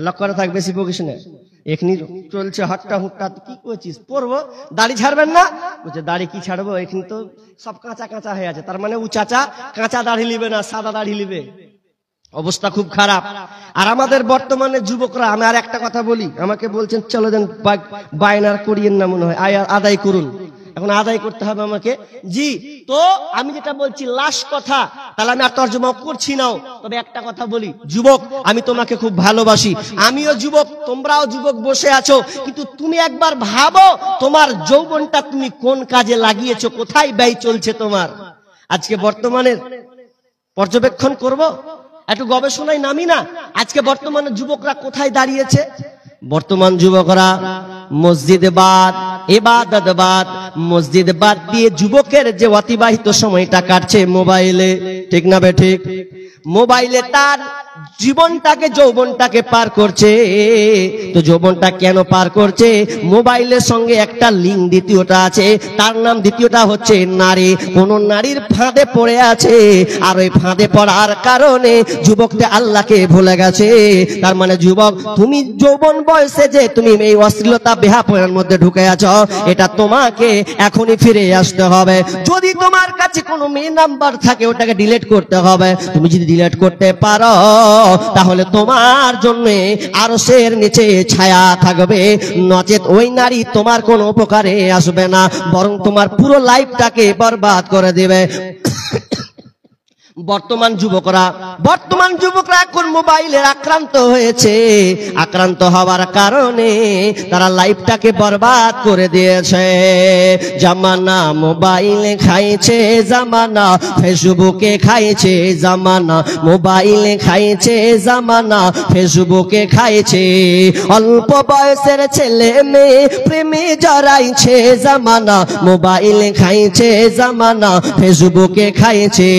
লক্ষ্য করে থাকবে, বেশি বকিস না। এখনি চলছে হাট্টা হুট্টা, কি করছিস? পড়বো। দাড়ি ছাড়বেন না? বলছে দাড়ি কি ছাড়বো, এখানে তো সব কাঁচা কাঁচা হয়ে আছে। তার মানে ও চাচা কাঁচা দাড়ি নিবে না, সাদা দাড়ি নিবে। অবস্থা খুব খারাপ। আর আমাদের বর্তমানে যুবকরা, আমি আর একটা কথা বলি, আমাকে বলছেন চলো দেন বায়নার করিয়েন না, মনে হয় আদায় করুন। এখন আদায় করতে হবে আমাকে। জি, তো আমি যেটা বলছি লাস্ট কথা, তাহলে আমি আর তর্জমা করছি না। তবে একটা কথা বলি, যুবক আমি তোমাকে খুব ভালোবাসি, আমিও যুবক, তোমরাও যুবক বসে আছো, কিন্তু তুমি একবার ভাবো তোমার যৌবনটা তুমি কোন কাজে লাগিয়েছো, কোথায় ব্যয় চলছে তোমার। আজকে বর্তমানের পর্যবেক্ষণ করব, একটু গবেষণায় নামি না। আজকে বর্তমানে যুবকরা কোথায় দাঁড়িয়েছে? বর্তমান যুবকরা মসজিদ বাদ, ইবাদত বাদ, মসজিদ বাদ দিয়ে যুবকের যে অতিবাহিত সময়টা কাটছে মোবাইলে, ঠিক না বে ঠিক? মোবাইলে তার জীবনটাকে, যৌবনটাকে পার করছে। তো যৌবনটা কেন পার করছে? মোবাইলের সঙ্গে একটা লিঙ্ক দ্বিতীয়টা আছে, তার নাম দ্বিতীয়টা হচ্ছে নারী। কোন নারীর ফাঁদে পড়ে আছে, আর ওই ফাঁদে পড়ার কারণে যুবকটা আল্লাহকে ভুলে গেছে। তার মানে যুবক, তুমি যৌবন বয়সে যে তুমি এই অশ্লীলতা বেহাপনার মধ্যে ঢুকে আছো, এটা তোমাকে এখনই ফিরে আসতে হবে। যদি তোমার কাছে কোনো মেয়ে নাম্বার থাকে, ওটাকে ডিলিট করতে হবে। তুমি যদি ডিলিট করতে পারো, তাহলে তোমার জন্য আরশের নিচে ছায়া থাকবে, নচেত ওই নারী তোমার কোনো উপকারে আসবে না, বরং তোমার পুরো লাইফটাকে বরবাদ করে দেবে। বর্তমান যুবকরা এখন মোবাইলের আক্রান্ত হয়েছে। আক্রান্ত হওয়ার কারণে তারা লাইফটাকে বরবাদ করে দিয়েছে। জামানা মোবাইলে খাইছে, জামানা ফেসবুকে খাইছে, জামানা মোবাইলে খাইছে, জামানা ফেসবুকে খাইছে। অল্প বয়সের ছেলে মেয়ে প্রেমে জড়াইছে, জামানা মোবাইলে খাইছে, জামানা ফেসবুকে খাইছে।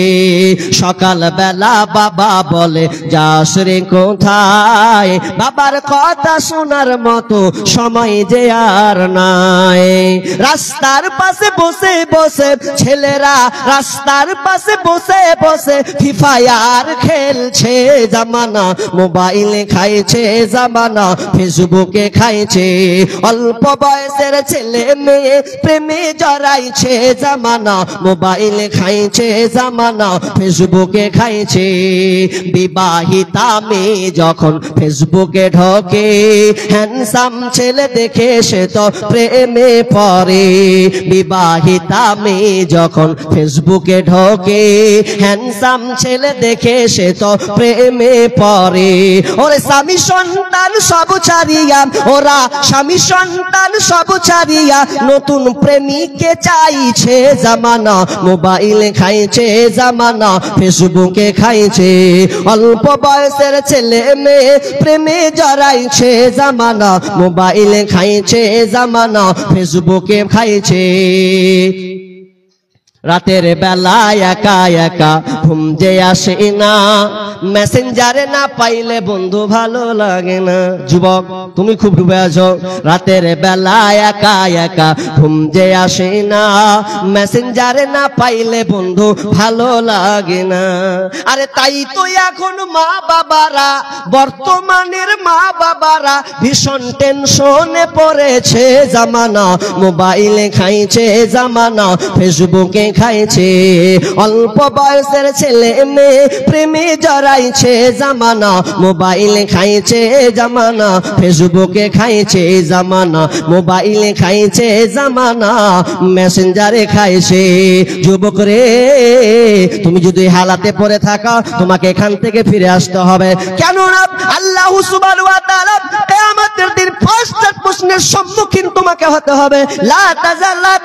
সকাল বেলা বাবা বলে যাস রে কোথায়, বাবার কথা শোনার মতো সময় যে আর নাই। রাস্তার পাশে বসে বসে ছেলেরা, রাস্তার পাশে বসে বসে ফ্রি ফায়ার খেলছে, জামানা মোবাইলে খাইছে, জামানা ফেসবুকে খাইছে। অল্প বয়সের ছেলে মেয়ে প্রেমে জড়াইছে, জামানা মোবাইলে খাইছে, জামানা ফেসবুকে খাইছে। বিবাহিতা মেয়ে যখন ফেসবুকে ঢোকে, হ্যান্ডসাম ছেলে দেখে সে তো প্রেমে পড়ে। বিবাহিতা মেয়ে যখন ফেসবুকে ঢোকে, হ্যান্ডসাম ছেলে দেখে সে তো প্রেমে পড়ে। ওরে স্বামী সন্তান সব ছাড়িয়া, ওরা স্বামী সন্তান সব ছাড়িয়া নতুন প্রেমিককে চাইছে, জামানা মোবাইলে খাইছে, জামানা ফেসবুকে খাইছে। অল্প বয়সের ছেলে মেয়ে প্রেমে জড়াইছে, জামানা মোবাইলে খাইছে, জামানা ফেসবুকে খাইছে। রাতের বেলায় একা একা ঘুম যে আসে না, মেসেঞ্জারে না পাইলে বন্ধু ভালো লাগে না। যুবক তুমি খুব ডুবে আছো, রাতের বেলায় একা একা ঘুম যে আসে না, মেসেঞ্জারে না পাইলে বন্ধু ভালো লাগে না। আরে তাই তো এখন মা বাবারা, বর্তমানের মা বাবারা ভীষণ টেনশনে পড়েছে, জামানা মোবাইলে খাইছে, জামানা ফেসবুকে খাইছে, অল্প বয়সের ছেলে মেয়ে প্রেমে জড়াইছে জামানা, মোবাইলে খাইছে জামানা, ফেসবুকে খাইছে জামানা, মোবাইলে খাইছে জামানা, মেসেঞ্জারে খাইছে। যুবক রে, তুমি যদি হালাতে পড়ে থাকা, তোমাকে এখান থেকে ফিরে আসতে হবে। কেননা আল্লাহ সুবহানাহু ওয়া তাআলা কিয়ামতের দিন পাঁচটা প্রশ্নের সম্মুখীন তোমাকে হতে হবে। লা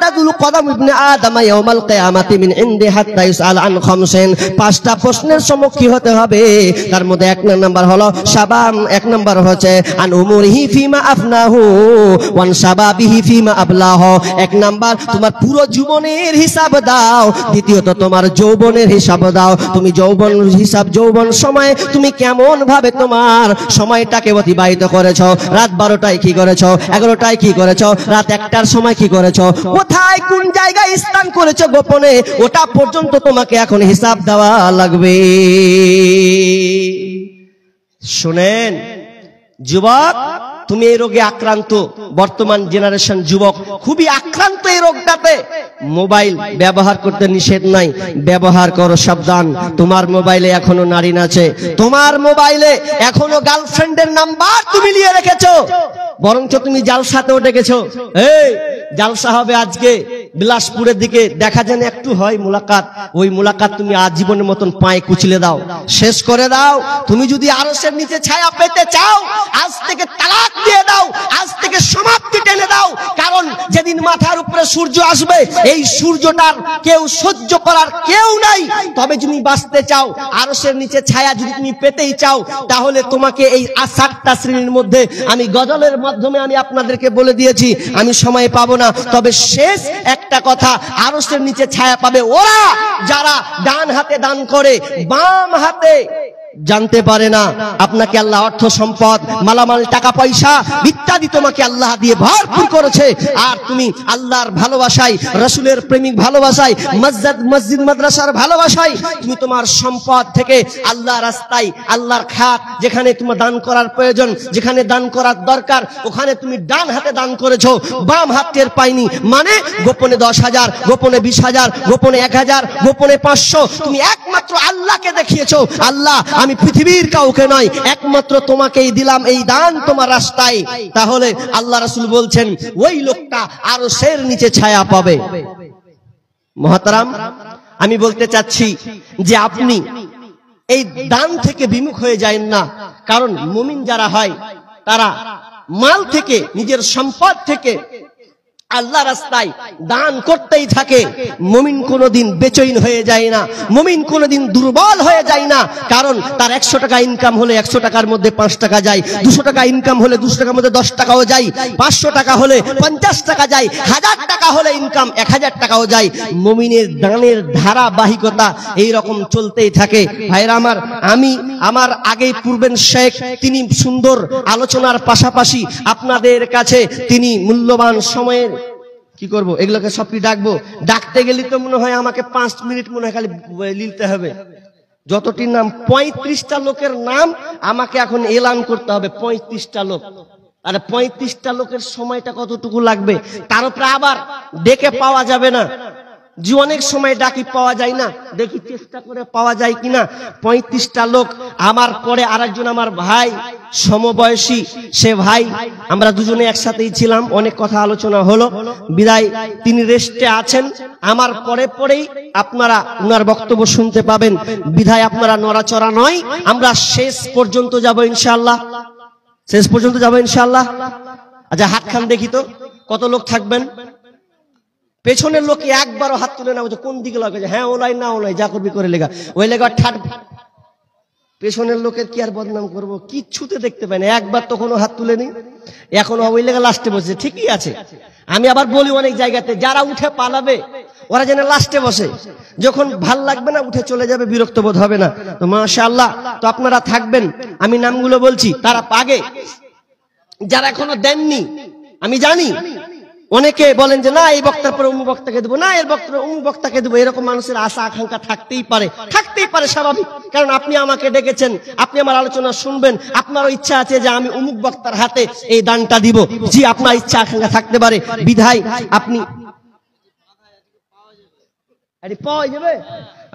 তাজুলু কদম ইবনে আদম ইয়াউমাল কিয়ামাতি মিন ইনদি হাত্তা ইসআল আন খামসিন। পাঁচটা প্রশ্নের সম্মুখীন হতে হবে। তার মধ্যে এক নাম্বার হলো শাবাম, এক নাম্বার হচ্ছে আন উমুরিহি ফিমা আফনাহু ওয়ান শাবাবিহি ফিমা আবলাহু। এক নাম্বার তোমার পুরো জীবনের হিসাব দাও, দ্বিতীয়ত তোমার যৌবনের হিসাব দাও। তুমি যৌবন হিসাব, যৌবন সময় তুমি কেমন ভাবে তোমার সময়টাকে অতিবাহিত করেছো, রাত 12টায় কি করেছো, 11টায় কি করেছো, রাত 1টার সময় কি করেছো, কোথায় কোন জায়গায় স্নান করেছো গোপনে, ওটা পর্যন্ত তোমাকে এখন হিসাব দেওয়া লাগবে। শুনেন যুবক, তুমি এই রোগে আক্রান্ত, বর্তমান জেনারেশন যুবক খুবই আক্রান্ত এই রোগটাতে। মোবাইল ব্যবহার করতে নিষেধ নাই, ব্যবহার করো, সাবধান। তোমার মোবাইলে এখনো নারী আছে, তোমার মোবাইলে এখনো গার্লফ্রেন্ডের নাম্বার তুমি নিয়ে রেখেছো, বরঞ্চ তুমি জালসাতেও ডেকেছো। এই জালসা হবে আজকে বিলাসপুরের দিকে, দেখা যেন একটু হয় মুলাকাত, ওই মুলাকাত তুমি আজীবনের মতন পায়ে কুচলে দাও, শেষ করে দাও। তুমি যদি আরশের নিচে ছায়া পেতে চাও, আজ থেকে তালাক দিয়ে দাও, আজ থেকে সমাপ্তি টেনে দাও। কারণ যেদিন মাথার উপরে সূর্য আসবে, এই সূর্যটার কেউ সহ্য করার কেউ নাই। তবে তুমি বাঁচতে চাও, আরশের নিচে ছায়া যদি তুমি পেতেই চাও, তাহলে তোমাকে এই 7টা শ্রেণীর মধ্যে আমি গজলের মাধ্যমে আমি আপনাদেরকে বলে দিয়েছি, আমি সময় পাবো না। তবে শেষ একটা কথা, আরশের নিচে ছায়া পাবে ওরা যারা ডান হাতে দান করে, বাম হাতে জানতে পারে না। আপনাকে আল্লাহ অর্থ সম্পদ, মালামাল, টাকা পয়সা ইত্যাদি তোমাকে আল্লাহ দিয়ে ভরপুর করেছে, আর তুমি আল্লাহর ভালোবাসায়, রাসূলের প্রেমিক ভালোবাসায়, মসজিদ মাদ্রাসার ভালোবাসায় তুমি তোমার সম্পদ থেকে আল্লাহর রাস্তায়, আল্লাহর খাত যেখানে তোমার দান করার প্রয়োজন, যেখানে দান করার দরকার, ওখানে তুমি ডান হাতে দান করেছো, বাম হাতের পাইনি। মানে গোপনে 10,000, গোপনে 20,000, গোপনে 1,000, গোপনে 500, তুমি একমাত্র আল্লাহকে দেখিয়েছো। আল্লাহ, আমি পৃথিবীর কাউকে নয়, একমাত্র তোমাকেই দিলাম এই দান তোমার রাস্তায়। তাহলে আল্লাহ রাসূল বলছেন ওই লোকটা আরশের নিচে ছায়া পাবে। মুহতারাম, আমি বলতে চাচ্ছি যে আপনি এই দান থেকে বিমুখ হয়ে যায়েন না। কারণ মুমিন যারা হয় তারা মাল থেকে, নিজের সম্পদ থেকে আল্লাহ রাস্তায় দান করতেই থাকে। মুমিন কোনোদিন বেচৈন হয়ে যায় না, মুমিন কোনোদিন দুর্বল হয়ে যায় না। কারণ তার 100 টাকা ইনকাম হলে 100 টাকার মধ্যে 5 টাকা যায়, 200 টাকা ইনকাম হলে 200 টাকার মধ্যে 10 টাকাও যায়, 500 টাকা হলে 50 টাকা যায়, 1000 টাকা হলে ইনকাম 1000 টাকাও যায়। মুমিনের দানের ধারাবাহিকতা এই রকম চলতেই থাকে। ভাইরা আমার, আমি আমার আগেই পূর্বের শেখ, তিনি সুন্দর আলোচনার পাশাপাশি আপনাদের কাছে তিনি মূল্যবান সময়ের কি করব, এগুলোকে সব কি ডাকবো, ডাকতে গেলে তো মনে হয় আমাকে 5 মিনিট মনে হয় খালি লিখতে হবে। যতটি নাম, 35টা লোকের নাম আমাকে এখন এলান করতে হবে, 35টা লোক। আরে 35টা লোকের সময়টা কতটুকু লাগবে? তার উপরে আবার ডেকে পাওয়া যাবে না, যে অনেক সময় ডাকি পাওয়া যায় না, দেখি চেষ্টা করে পাওয়া যায় কিনা। 35টা লোক, আমার পরে আরেকজন আমার ভাই সমবয়সী, সে ভাই আমরা দুজনে একসাথেই ছিলাম, অনেক কথা আলোচনা হলো, বিদায় তিনি রেস্টে আছেন। আমার পরে পরেই আপনারা উনার বক্তব্য শুনতে পাবেন, বিদায় আপনারা নড়াচড়া নয়, আমরা শেষ পর্যন্ত যাব ইনশাআল্লাহ, শেষ পর্যন্ত যাব ইনশাআল্লাহ। আচ্ছা হাত খান দেখি তো, কত লোক থাকবেন? পেছনের লোকে একবারও হাত তুলে না, কোন দিকে লাগে, হ্যাঁ ওলাই না ওলাই, যা করবি করে লেগা, ওই লেগা ঠাট। পেছনের লোকের কি আর বদনাম করবো, কিচ্ছুতে দেখতে পাই না, একবার তো কোনো হাত তুলেনি, এখনো ওই লেগা লাস্টে বসে। ঠিকই আছে, আমি আবার বলি অনেক জায়গাতে, যারা উঠে পালাবে ওরা যেন লাস্টে বসে, যখন ভাল লাগবে না উঠে চলে যাবে, বিরক্ত বোধ হবে না। তো মাশাআল্লাহ, তো আপনারা থাকবেন, আমি নামগুলো বলছি, তারা আগে যারা এখনো দেননি, আমি জানি অনেকে বলেন যে না এই বক্তার পরে অমুক বক্তাকে দেবো, না এর বক্তার অমুক বক্তাকে দেবো, এরকম মানুষের আশা আকাঙ্ক্ষা থাকতেই পারে, স্বাভাবিক। কারণ আপনি আমাকে ডেকেছেন, আপনি আমার আলোচনা শুনবেন, আপনারও ইচ্ছা আছে যে আমি অমুক বক্তার হাতে এই দানটা দিব, জি আপনার ইচ্ছা আকাঙ্ক্ষা থাকতে পারে। বিধায় আপনি পাওয়া যাবে।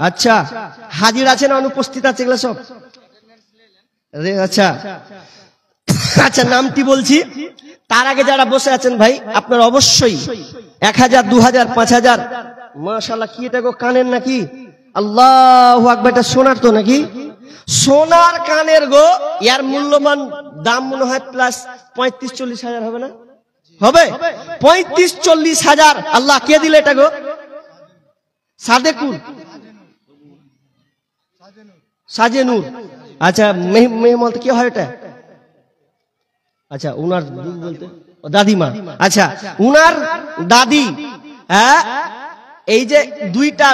আচ্ছা, হাজির আছে না অনুপস্থিত আছে এগুলো সব? আচ্ছা আচ্ছা, নামটি বলছি। তার আগে যারা বসে আছেন ভাই, আপনারা অবশ্যই 1000, 2000, 5000, মাশাআল্লাহ, কি এটা গো, কানের নাকি? আল্লাহু আকবার, এটা সোনার তো নাকি? সোনার কানের গো। ইয়ার মূল্যমান দাম মনে হয় প্লাস 35-40 হাজার হবে না? হবে 35-40 হাজার। আল্লাহ, কে দিলে এটা গো? সাদেকুর, সাজেনুর। আচ্ছা, মেহমত কি হয় এটা? আচ্ছা, উনার বলতে দাদিমা। আচ্ছা, উনার দাদি, হ্যাঁ, এই যে দুইটা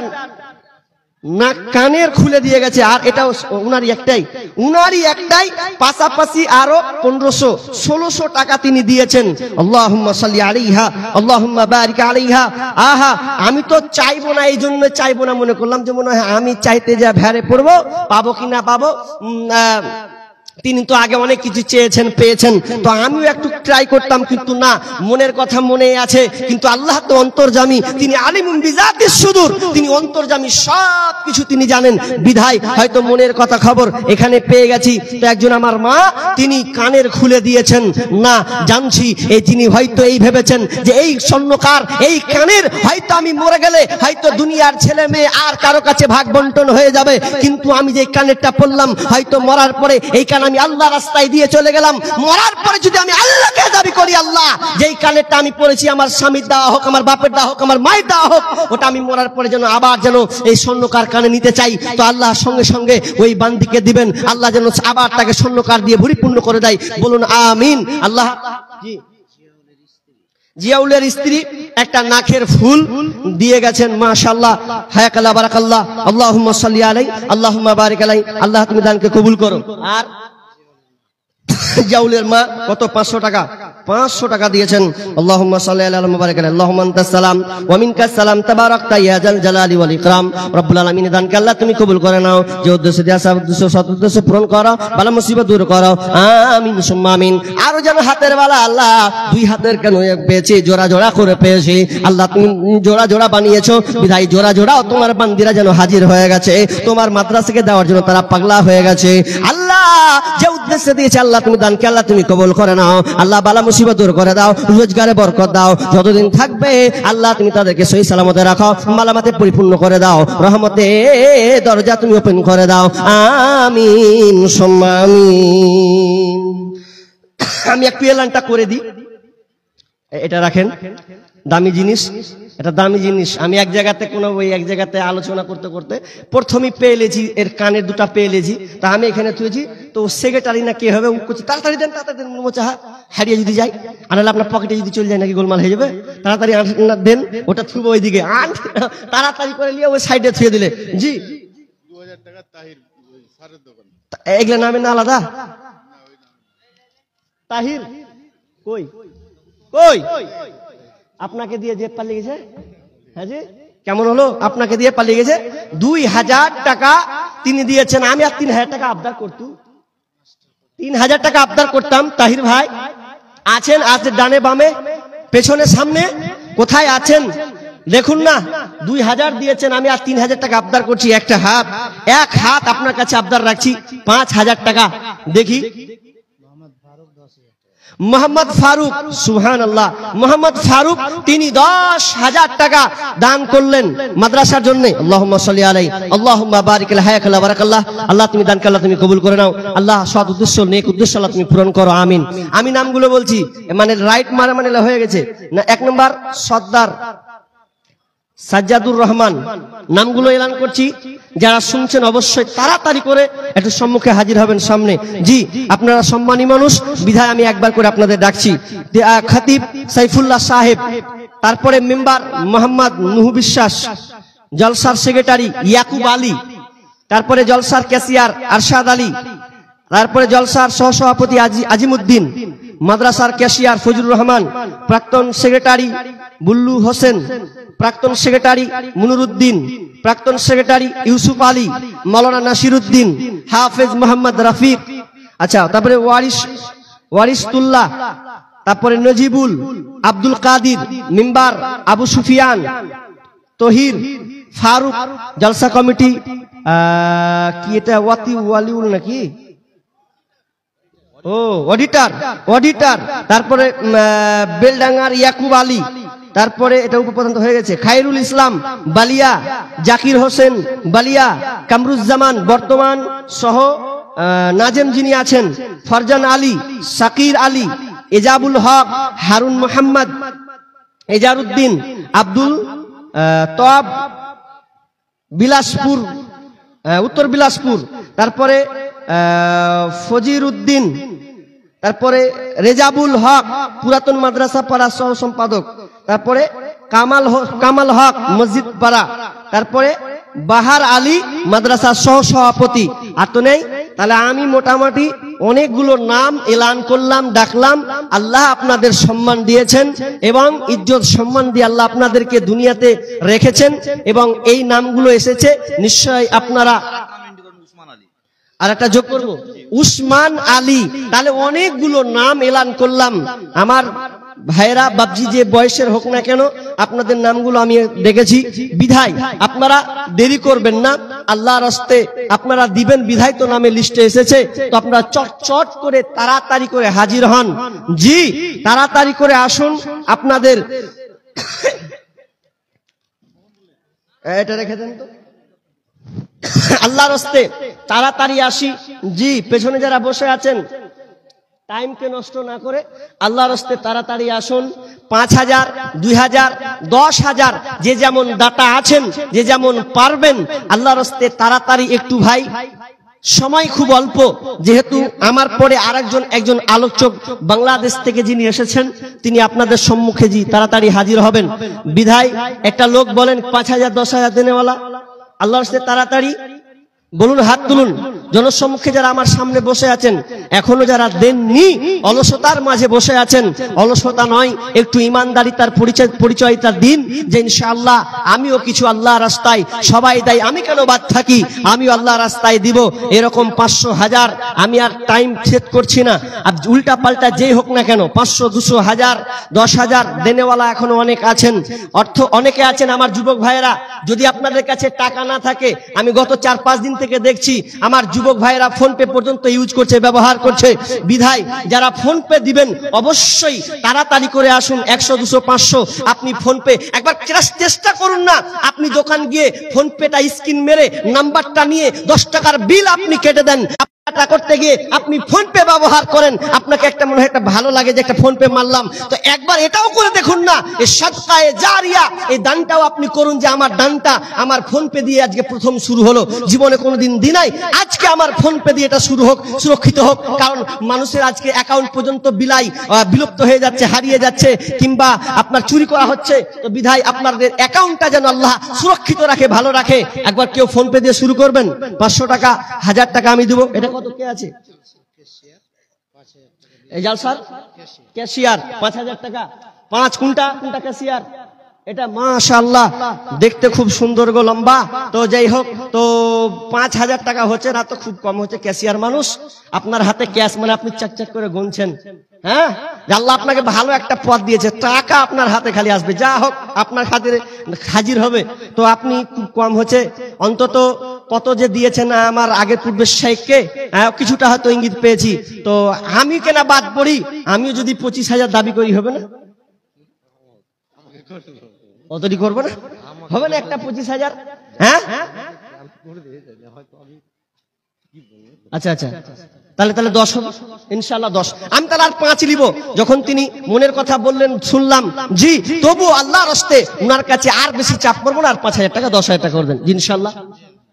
না কানের খুলে দিয়ে গেছে, আর এটা উনারই একটাই, পাশাপাশি আরো 1500-1600 টাকা তিনি দিয়েছেন। আল্লাহুম্মা সাল্লি আলাইহা, আল্লাহুম্মা বারিক আলাইহা। আহা, আমি তো চাইবো না, এই জন্য চাইবো না, মনে করলাম যে মনে হয় আমি চাইতে যা ভেড়ে পড়বো, পাবো কিনা পাবো। তিনি তো আগে অনেক কিছু চেয়েছেন, পেয়েছেন, তো আমিও একটু ট্রাই করতাম, কিন্তু না, মনের কথা মনে আছে। কিন্তু আল্লাহ তো অন্তর্যামী, তিনি আলিমুন বিজাতিস সুদূর, তিনি অন্তর্যামী, সব কিছু তিনি জানেন। বিধায় হয়তো মনের কথা খবর এখানে পেয়ে গেছি। তো একজন আমার মা, তিনি কানের খুলে দিয়েছেন। না, জানছি এই তিনি হয়তো এই ভেবেছেন যে এই স্বর্ণকার, এই কানের হয়তো আমি মরে গেলে হয়তো দুনিয়ার ছেলে মেয়ে আর কারো কাছে ভাগ বন্টন হয়ে যাবে। কিন্তু আমি যে কানেরটা পড়লাম, হয়তো মরার পরে এই কান আমি আল্লাহ রাস্তায় দিয়ে চলে গেলাম। মরার পরে যদি আমি আল্লাহকে দাবি করি, আল্লাহ, যেই কানেরটা আমি পড়েছি, আমার স্বামীর দেওয়া হোক, আমার বাপের দেওয়া হোক, আমার মায়ের দেওয়া হোক, ওটা আমি মরার পরে যেন আবার যেন এই স্বর্ণকার কানে নিতে চাই, তো আল্লাহ সঙ্গে সঙ্গে ওই বান্দিকে দিবেন, আল্লাহ যেন আবার তাকে স্বর্ণকার দিয়ে পরিপূর্ণ করে দেয়। বলুন আমিন। আল্লাহ। জি, জিয়াউলের স্ত্রী একটা নাকের ফুল দিয়ে গেছেন, মাশাআল্লাহ, হায়াকাল্লাহ, বারাকাল্লাহ, আল্লাহুম্মা সাল্লি আলাইহি, আল্লাহুম্মা বারিক আলাইহি। আল্লাহ, তুমি দানকে কবুল করো। আর জাউলের মা কত? 500 টাকা, 500 টাকা দিয়েছেন। আল্লাহুম্মা সাল্লি আলা মুবারাক আলাইহি, আল্লাহুম্মা আনতাস সালাম ওয়া মিনকাস সালাম, তাবারাকতা ইয়া জাল জালালি ওয়াল ইকরাম। রব্বুল আলামিন, দানকে আল্লাহ তুমি কবুল করে নাও, যে উদ্দেশ্য দিয়ে আসা উদ্দেশ্য, সৎ উদ্দেশ্য পূরণ করো, বালা মুসিবত দূর করো, আমিন সুম্মা আমিন। আরো যেন হাতের বালা, আল্লাহ, দুই হাতের কেন পেয়েছি, জোড়া জোড়া করে পেয়েছি, আল্লাহ তুমি জোড়া জোড়া বানিয়েছো, বিধায় জোড়া জোড়াও তোমার বান্দিরা যেন হাজির হয়ে গেছে, তোমার মাদ্রাসাকে দেওয়ার জন্য তারা পাগলা হয়ে গেছে। আল্লাহ, যে উদ্দেশ্য দিয়েছে, আল্লাহ তুমি দানকে আল্লাহ তুমি কবুল করে নাও, আল্লাহ বালা মুসিবত দূর করে দাও, রোজগারে বরকত দাও, যতদিন থাকবে আল্লাহ তুমি তাদেরকে সহি সালামতে রাখো, মালামাতে পরিপূর্ণ করে দাও, রহমতে দরজা তুমি ওপেন করে দাও, আমিন সুম্মা আমিন। আমি একটু এলানটা করে দিই, এটা রাখেন, দামি জিনিস, এটা দামি জিনিস। আমি এক জায়গাতে আলোচনা করতে করতে প্রথমেই পেয়েছি, এর কানের দুটা পেয়েছি, তা আমি এখানে তুলেছি, তো সেক্রেটারি না কে হবে, তাড়াতাড়ি দেন, তাড়াতাড়ি দেন, হারিয়ে যদি যায়, আনালে আপনার পকেটে যদি চলে যায় নাকি গোলমাল হয়ে যাবে, তাড়াতাড়ি দেন, ওটা থুবো ওইদিকে, তাড়াতাড়ি করে নিয়ে ওই সাইডে থুয়ে দিলে। জি, 2000 টাকা তাহির সারের দোকান, এগুলো নামে না আলাদা? তাহির কই কই আপনাকে দিয়ে যে পালিয়ে গেছে? হ্যাঁ জি, কেমন হলো? আপনাকে দিয়ে পালিয়ে গেছে, 2000 টাকা তিনি দিয়েছেন। আমি আর 3000 টাকা আবদার করতাম, 3000 টাকা আবদার করতাম। তাহির ভাই আছেন? আছে ডানে বামে, পেছনে সামনে, কোথায় আছেন দেখুন না। 2000 দিয়েছেন, আমি আর 3000 টাকা আবদার করছি। এক হাত আপনার কাছে আবদার রাখছি, 5000 টাকা। দেখি, মোহাম্মদ ফারুক, সুবহানাল্লাহ, মোহাম্মদ ফারুক, তিনি 10,000 টাকা দান করলেন মাদ্রাসার জন্য। আল্লাহুম্মা সাল্লি আলাইহি, আল্লাহুম্মা বারিক আলাইহি, হায়াকাল্লাহ, বারাকাল্লাহ। আল্লাহ তুমি দানকে আল্লাহ তুমি কবুল করে নাও, আল্লাহ সৎ উদ্দেশ্য, নেক উদ্দেশ্য আল্লাহ তুমি পূরণ করো, আমিন। আমি নামগুলো বলছি, মানে রাইট মানে হয়ে গেছে না। 1 নম্বর সর্দার সাজ্জাদুর রহমান, নামগুলো এলান করছি, যারা শুনছেন অবশ্যই তাড়াতাড়ি করে একটু সম্মুখে হাজির হবেন সামনে। জি, আপনারা সম্মানী মানুষ, বিধায় আমি একবার করে আপনাদের ডাকছি। খতিব সাইফুল্লাহ সাহেব, তারপরে মেম্বার মোহাম্মদ নুহু বিশ্বাস, জলসার সেক্রেটারি ইয়াকুব আলী, তারপরে জলসার ক্যাশিয়ার আরশাদ আলী, তারপরে জলসার সহসভাপতি আজিমুদ্দিন, মাদ্রাসার ক্যাশিয়ার ফজলুর রহমান, প্রাক্তন সেক্রেটারি বুল্লু হোসেন, প্রাক্তন সেক্রেটারি মুনুরুদ্দিন, প্রাক্তন সেক্রেটারি ইউসুফ আলী, মাওলানা নাসিরউদ্দিন, হাফেজ মোহাম্মদ রফিক, আচ্ছা, তারপরে ওয়ারিসতুল্লাহ, তারপরে নজিবুল, আব্দুল কাদির, মেম্বার আবু সুফিয়ান, তহির, ফারুক জলসা কমিটি, কি এটা ওয়ালিউল নাকি, ও অডিটার, তারপরে বেলডাঙ্গার ইয়াকুব আলী, তারপরে এটা উপপ্রধান হয়ে গেছে, খায়রুল ইসলাম বালিয়া, জাকির হোসেন বালিয়া, কামরুজ্জামান বর্তমান সহ নাজেম যিনি আছেন, ফরজান আলী, শাকির আলী, এজাবুল হক, হারুন মোহাম্মদ, এজারউদ্দিন, আব্দুল তওয়াব বিলাসপুর, উত্তর বিলাসপুর, তারপরে ফজির উদ্দিন, তারপরে রেজাবুল হক পুরাতন মাদ্রাসা পাড়া সহ সম্পাদক, তারপরে কামাল হক মসজিদ পাড়া, তারপরে বাহার আলী মাদ্রাসা সহ সভাপতি। আর তো নেই, তাহলে আমি মোটামুটি অনেকগুলো নাম এলান করলাম, ডাকলাম। আল্লাহ আপনাদের সম্মান দিয়েছেন এবং ইজ্জত সম্মান দিয়ে আল্লাহ আপনাদেরকে দুনিয়াতে রেখেছেন এবং এই নামগুলো এসেছে, নিশ্চয় আপনারা। আর একটা যোগ করবো, উসমান আলী। তাহলে অনেকগুলো নাম এলান করলাম। আমার ভাইরা বাবজি যে বয়সের হোক না কেন, আপনাদের নামগুলো আমি দেখেছি। বিধায় আপনারা দেরি করবেন না, আল্লাহর রাস্তে আপনারা দিবেন, বিধায় তো নামে লিস্টে এসেছে। তো আপনারা চট করে তাড়াতাড়ি করে হাজির হন। জি, তাড়াতাড়ি করে আসুন। আপনাদের এটা রেখে দেন তো, আল্লাহর রাস্তে তাড়াতাড়ি আসি। জি, পেছনে যারা বসে আছেন টাইমকে নষ্ট না করে আল্লাহর রাস্তে তাড়াতাড়ি আসুন। 5,000, 2,000, 10,000 যে যেমন ডাটা আছেন, যে যেমন পারবেন, আল্লাহর রাস্তে তাড়াতাড়ি একটু ভাই, সময় খুব অল্প। যেহেতু আমার পরে একজন আলোচক বাংলাদেশ থেকে যিনি এসেছেন, তিনি আপনাদের সম্মুখে জি তাড়াতাড়ি হাজির হবেন। বিধায় একটা লোক বলেন 5,000, 10,000 দেনেওয়ালা, আল্লাহর রাস্তে তাড়াতাড়ি বলুন, হাত তুলুন। জনসম্মুখে যারা আমার সামনে বসে আছেন, এখনো যারা দেননি, অলসতার মাঝে বসে আছেন, অলসতা নয়, একটু ইমানদারিতার পরিচয়টা দিন যে ইনশাআল্লাহ আমিও কিছু আল্লাহ রাস্তায়, সবাই দেয় আমি কেন বাদ থাকি, আমিও আল্লাহ রাস্তায় দিব। এরকম 500, 1000 আমি আর টাইম সেট করছি না। আর উল্টা পাল্টা যেই হোক না কেন, 500, 200, 1000, 10,000 দেনেওয়ালা এখনো অনেক আছেন, অনেকে আছেন আমার যুবক ভাইয়েরা। যদি আপনাদের কাছে টাকা না থাকে, আমি গত 4-5 দিন থেকে দেখছি আমার যুবক ভাইরা ফোন পে পর্যন্ত ইউজ করছে, ব্যবহার করছে। বিধায় যারা ফোন পে দিবেন অবশ্যই তাড়াতাড়ি করে আসুন। 100, 200, 500 আপনি ফোন পে একবার চেষ্টা করুন না, আপনি দোকান গিয়ে ফোন পেটা স্ক্রিন মেরে নাম্বারটা নিয়ে 10 টাকার বিল আপনি কেটে দেন। করতে গিয়ে আপনি ফোন পে ব্যবহার করেন, আপনাকে একটা মনে হয় একটা ভালো লাগে যে একটা ফোন পে মারলাম। তো একবার এটাও করে দেখুন না, এই সাদকায়ে জারিয়া, এই দানটাও আপনি করুন যে আমার দানটা আমার ফোন পে দিয়ে আজকে প্রথম শুরু হলো, জীবনে কোনোদিন দিনাই, আজকে আমার ফোন পে দিয়ে এটা শুরু হোক, সুরক্ষিত হোক। কারণ মানুষের আজকে অ্যাকাউন্ট পর্যন্ত বিলুপ্ত হয়ে যাচ্ছে, হারিয়ে যাচ্ছে, কিংবা আপনার চুরি করা হচ্ছে। তো বিধায় আপনাদের অ্যাকাউন্টটা যেন আল্লাহ সুরক্ষিত রাখে, ভালো রাখে। একবার কেউ ফোন পে দিয়ে শুরু করবেন, 500 টাকা, 1000 টাকা আমি দেবো। এটা কত কে আছে? এই জালসার ক্যাশিয়ার 5,000 টাকা, 5 কোনটা ক্যাশিয়ার? এটা মাশাআল্লাহ দেখতে খুব সুন্দর গো, লম্বা। তো যাই হোক, তো 5,000 টাকা হচ্ছে না, তো খুব কম হচ্ছে। ক্যাশিয়ার মানুষ, আপনার হাতে ক্যাশ মানে আপনি চাক করে গুনছেন। হ্যাঁ, আল্লাহ আপনাকে ভালো একটা পথ দিয়েছে, টাকা আপনার হাতে খালি আসবে, যা হোক আপনার হাতে হাজির হবে। তো আপনি খুব কম হচ্ছে, অন্তত কত যে দিয়েছেন আমার আগের পূর্বের শেখকে, কিছুটা হয়তো ইঙ্গিত পেয়েছি। তো আমি কেনা বাদ পড়ি, আমিও যদি 25,000 দাবি করি, হবে না? অতটি করবো না, হবে না একটা 25,000? হ্যাঁ, আচ্ছা, তাহলে 10 হবে ইনশাআল্লাহ। 10 আমি তাহলে আর 5 নিব। যখন তিনি মনের কথা বললেন, শুনলাম, জি, তবু আল্লাহর রাস্তে উনার কাছে আর বেশি চাপ করবো না, আর 5,000 টাকা, 10,000 টাকা করবেন ইনশাআল্লাহ।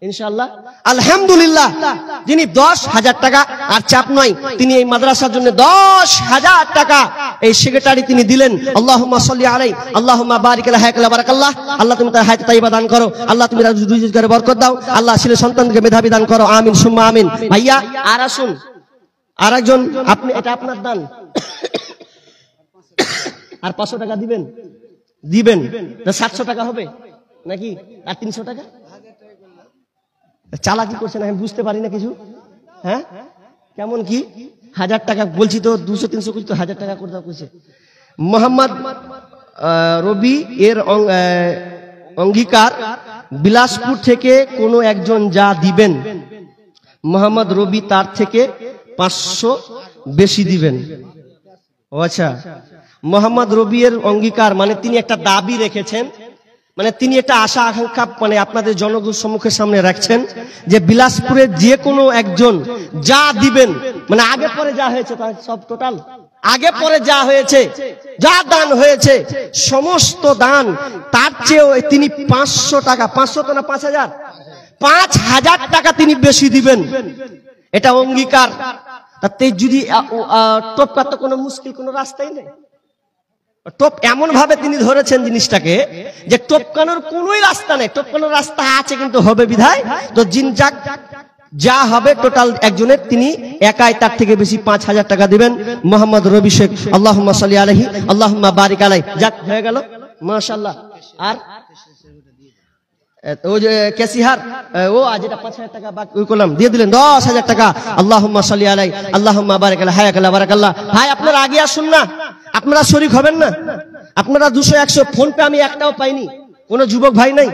ইনশাআল্লাহ, আলহামদুলিল্লাহ। যিনি 10,000 টাকা, আর চাপ নয়, তিনি এই মাদ্রাসার জন্য 10,000 টাকা এই সেক্রেটারি তিনি দিলেন। আল্লাহুম্মা সাল্লি আলাইহি, আল্লাহুম্মা বারিক আলা হায়াতিহি বারাকাল্লাহ। আল্লাহ তুমি তার হায়াত তাইয়্যিবা দান করো, আল্লাহ তুমি রুজিকে বরকত দাও, আল্লাহ ছেলে সন্তানকে মেধাবী দান করো, আমিন সুম্মা আমিন। ভাইয়া আর আসুন, আর একজন, আপনি, এটা আপনার দান। আর 500 টাকা দিবেন 700 টাকা হবে নাকি? আর 300 টাকা? চালাকি করছেন, আমি বুঝতে পারি না কিছু। হ্যাঁ, কেমন কি 1000 টাকা বলছি, তো 200-300 কিছু, তো 1000 টাকা করে দাও কইছে। মোহাম্মদ রবি এর অঙ্গীকার বিলাসপুর থেকে কোনো একজন যা দিবেন, মোহাম্মদ রবি তার থেকে 500 বেশি দিবেন। ও আচ্ছা, মোহাম্মদ রবির অঙ্গীকার মানে তিনি একটা দাবি রেখেছেন, মানে তিনি একটা আশা আকাঙ্ক্ষা মানে আপনাদের জনগণ সম্মুখের সামনে রাখছেন যে বিলাসপুরের যে কোনো একজন যা দিবেন, মানে আগে পরে যা হয়েছে তার সব টোটাল আগে পরে যা হয়েছে, যা দান হয়েছে সমস্ত দান তার চেয়েও তিনি 500 টাকা, 500 তো না 5000, 5000 টাকা তিনি বেশি দিবেন, এটা অঙ্গীকার। তাতে যদি টপকা তো কোনো মুশকিল কোনো রাস্তাই নেই। টপ এমন ভাবে তিনি ধরেছেন জিনিসটাকে যে টপকানোর কোনোই রাস্তা নেই, টপকানোর রাস্তা আছে কিন্তু হবে বিধায় তো জিন যাক যা হবে টোটাল একজনের তিনি একাই তার থেকে বেশি 5000 টাকা দিবেন। মোহাম্মদ রবি শেখ, আল্লাহুম্মা সাল্লি আলাইহি আল্লাহুম্মা বারিক আলাইহি। যাক হয়ে গেল মাশাআল্লাহ। আর ও যে কেসিহার ও আজ এটা 5000 টাকা বাকি ওই করলাম দিয়ে দিলেন 10000 টাকা। আল্লাহুম্মা সাল্লি আলাইহি আল্লাহুম্মা বারিক আলাইহি। হায়াকাল্লাহ বারাকাল্লাহ। ভাই আপনারা আগে আসুন না, আপনারা শরীক হবেন না? আপনারা 200 100 ফোন পে আমি একটাও পাইনি, কোন যুবক ভাই নাই,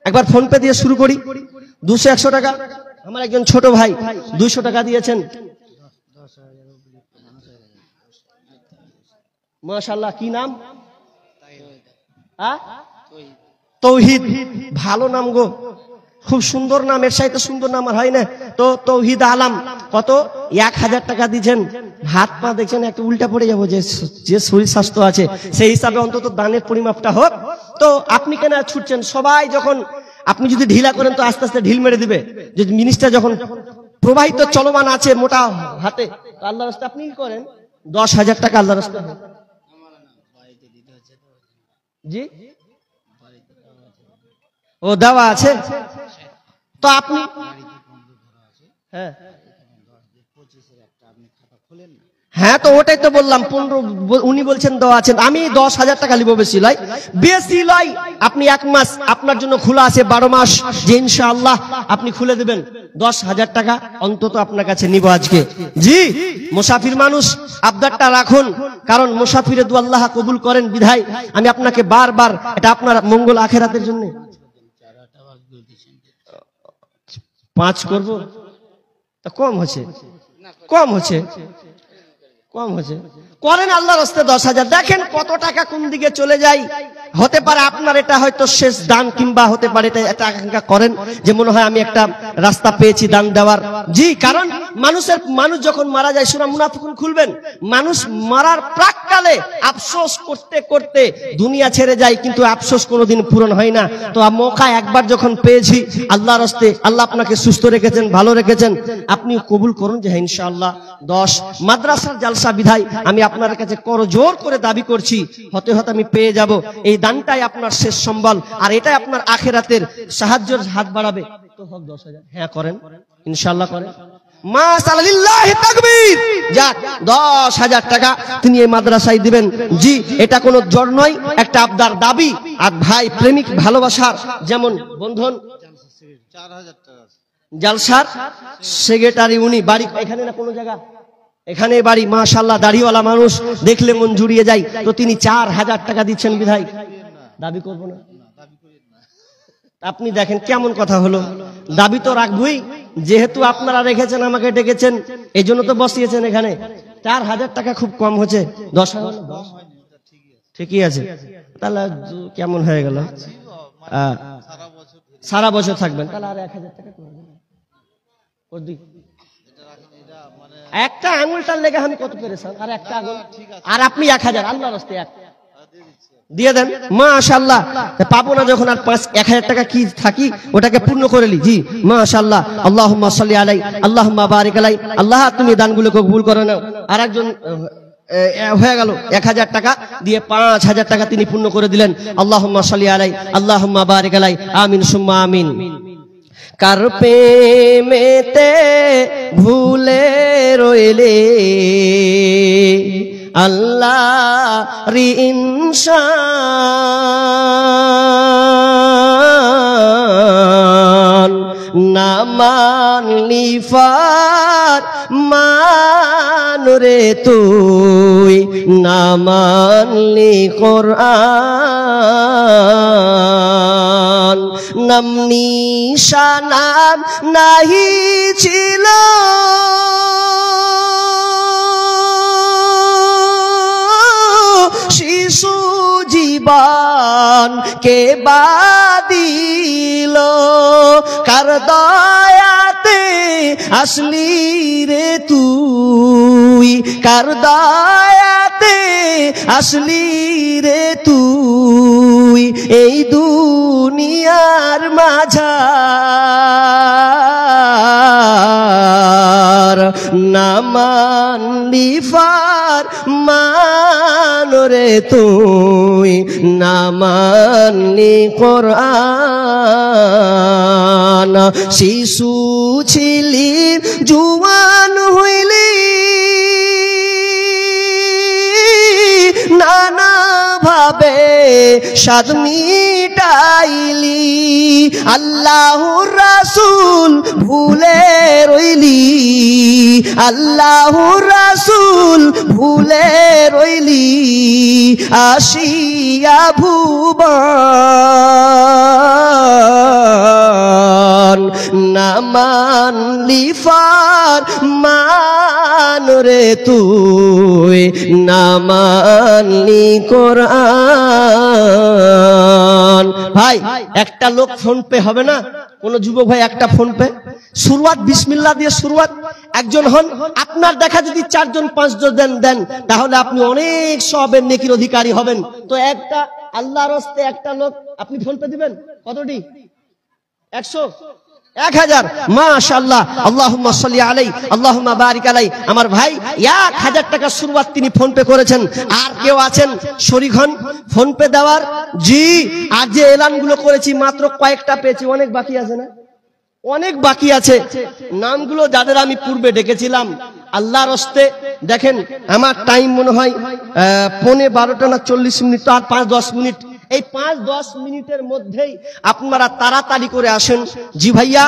একবার ফোন পে দিয়ে শুরু করি। 200 100 টাকা আমার একজন ছোট ভাই 200 টাকা দিয়েছেন, মাশাআল্লাহ। কি নাম? তৌহিদ। ভালো নাম গো, খুব সুন্দর নাম, এর সাথে সুন্দর নাম আর হয় না। তো তৌহিদ আলম কত 1000 টাকা দিচ্ছেন। হাত পা দেখছেন একটু উল্টা পড়ে যাবো, যে শরীর স্বাস্থ্য আছে সেই হিসাবে অন্তত দানের পরিমাপটা হোক। তো আপনি কেন ছুটছেন? সবাই যখন আপনি যদি ঢিলা করেন তো আস্তে আস্তে ঢিল মেরে দিবে। যে জিনিসটা যখন প্রবাহিত চলমান আছে মোটা হাতে, আল্লাহর রাস্তায় আপনি কি করেন? 10,000 টাকা আল্লাহর রাস্তায়। জি ও দেওয়া আছে তো আপনি হ্যাঁ হ্যাঁ তো ওটাই তো বললাম 15 উনি বলছেন দেওয়া আছেন, আমি 10,000 টাকা নিব, বেশি লাই বেশি লাই। আপনি 1 মাস আপনার জন্য খোলা আছে, 12 মাস যে ইনশাআল্লাহ আপনি খুলে দেবেন। 10,000 টাকা অন্তত আপনার কাছে নিব আজকে। জি মুসাফির মানুষ আবদারটা রাখুন, কারণ মুসাফিরে দু আল্লাহ কবুল করেন বিধায় আমি আপনাকে বারবার, এটা আপনার মঙ্গল আখেরাতের জন্য 5 করব। তা কম হচ্ছে, কম হচ্ছে, কম হচ্ছে, করেন আল্লাহর রাস্তায় 10,000। দেখেন কত টাকা কোন দিকে চলে যায়। হতে পারে আপনার এটা হয়তো শেষ দান, কিংবা হতে পারে এটা আকাঙ্ক্ষা করেন যে মনে হয় আমি একটা রাস্তা পেয়েছি দান দেওয়ার। জি, কারণ মানুষ যখন মারা যায়, সূরা মুনাফিকুন খুলবেন, মানুষ মারার প্রাককালে আফসোস করতে করতে দুনিয়া ছেড়ে যায়, কিন্তু আফসোস কোনোদিন পূরণ হয় না। তো মৌকা একবার যখন পেয়েছি আল্লাহর রাস্তায়, আল্লাহ আপনাকে সুস্থ রেখেছেন, ভালো রেখেছেন, আপনি কবুল করুন যে হ্যাঁ ইনশাআল্লাহ 10 মাদ্রাসার জালসা বিধায় আমি আপনার কাছে করজোর করে দাবি করছি, হতে হতে আমি পেয়ে যাব। এই দানটাই আপনার শেষ সম্বল, আর এটাই আপনার আখেরাতের সাহায্যের হাত বাড়াবে। তো হোক 10,000, হ্যাঁ করেন ইনশাআল্লাহ করেন। মাশাআল্লাহ তাকবীর। যাক 10,000 টাকা তিনি এই মাদ্রাসায় দিবেন। জি এটা কোনো জোর নয়, একটা আবদার দাবি। আর ভাই প্রেমিক ভালোবাসার যেমন বন্ধন 4000 টাকা জালসার সেক্রেটারি, উনি বাড়ি এখানে না কোনো জায়গা, এখানে বাড়ি, মাশাআল্লাহ দাড়িওয়ালা মানুষ, দেখলে মন জুড়িয়ে যায়। তো তিনি 4000 টাকা দিচ্ছেন বিধায় দাবি করব না। আপনি দেখেন কেমন কথা হলো, দাবি তো রাখবই, যেহেতু আপনারা রেখেছেন, আমাকে ডেকেছেন, এই জন্য তো বসিয়েছেন এখানে। 4000 টাকা খুব কম হচ্ছে, 10,000 ঠিকই আছে। তাহলে কেমন হয়ে গেল? সারা বছর থাকবেন, তাহলে আর 1000 টাকা করে দিই। একটা আঙুলটার লেগে আমি কত পেরেছেন, আর একটা আঙুল, আর আপনি 1000 আল্লাহর রাস্তায় দিয়ে দেন। মাশাআল্লাহ পাবো না যখন, আর 1000 টাকা কি থাকি ওটাকে পূর্ণ করে লি। জি মাশাআল্লাহ। আল্লাহুম্মা সাল্লি আলাইহি আল্লাহুম্মা বারিক আলাইহি। আল্লাহ তুমি দানগুলোকে কবুল করে নাও। আর একজন হয়ে গেল 1000 টাকা দিয়ে 5000 টাকা তিনি পূর্ণ করে দিলেন। আল্লাহুম্মা সাল্লি আলাইহি আল্লাহুম্মা বারিক আলাইহি। আমিন সুম্মা আমিন। কার প্রেমেতে ভুলে রইলে আল্লাহর ইনসান, না মানলি ফরমান রে তুই, না মানলি কোরআন, নাম নিশানাম নাহি ছিল শিশু জীবন কে বাদিল কার দয়াতে আসলি রে তুই কার দয়াতে আসলি রে তুই এই দুনিয়ার মাঝার না মানলি ফার মান রে তুই না মানলি কোরআন শিশু ছিলি জুয়ান হইলি নানা ভাবে স্বাদ মিটাইলি আল্লাহর রাসূল ভুলে রইলি আল্লাহর রাসূল ভুলে রইলি আসিয়া ভুবন না মানলি ফার মান রে তুই না মানলি কোরআন। ভাই একটা লোক ফোন পে হবে না, কোন যুবক ভাই একটা ফোন পে শুরুয়াত বিসমিল্লাহ দিয়ে শুরুয়াত একজন হন, আপনার দেখা যদি 4 জন 5 জন দেন তাহলে আপনি অনেক সওয়াবের নেকির অধিকারী হবেন। তো একটা আল্লাহর রাস্তায় একটা লোক আপনি ফোন পে দিবেন কতটি? 100 1000 মাশাআল্লাহ আল্লাহুম্মা সাল্লি আলাইহি আল্লাহুম্মা বারিক আলাইহি। আমার ভাই 1000 টাকা শুরুয়াত তিনি ফোন পে করেছেন। আর কেউ আছেন শরীক হন ফোন পে দেওয়ার? জি। আর যে এলানগুলো করেছি মাত্র কয়েকটা পেয়েছি, অনেক বাকি আছে না? অনেক বাকি আছে। নামগুলো যাদের আমি পূর্বে ডেকেছিলাম আল্লাহর রাস্তে দেখেন আমার টাইম মনে হয় 11:15 না 40 মিনিট, তো আর 5-10 মিনিট। এই 5-10 মিনিটের মধ্যেই আপনারা তাড়াতাড়ি করে আসেন। জি ভাইয়া,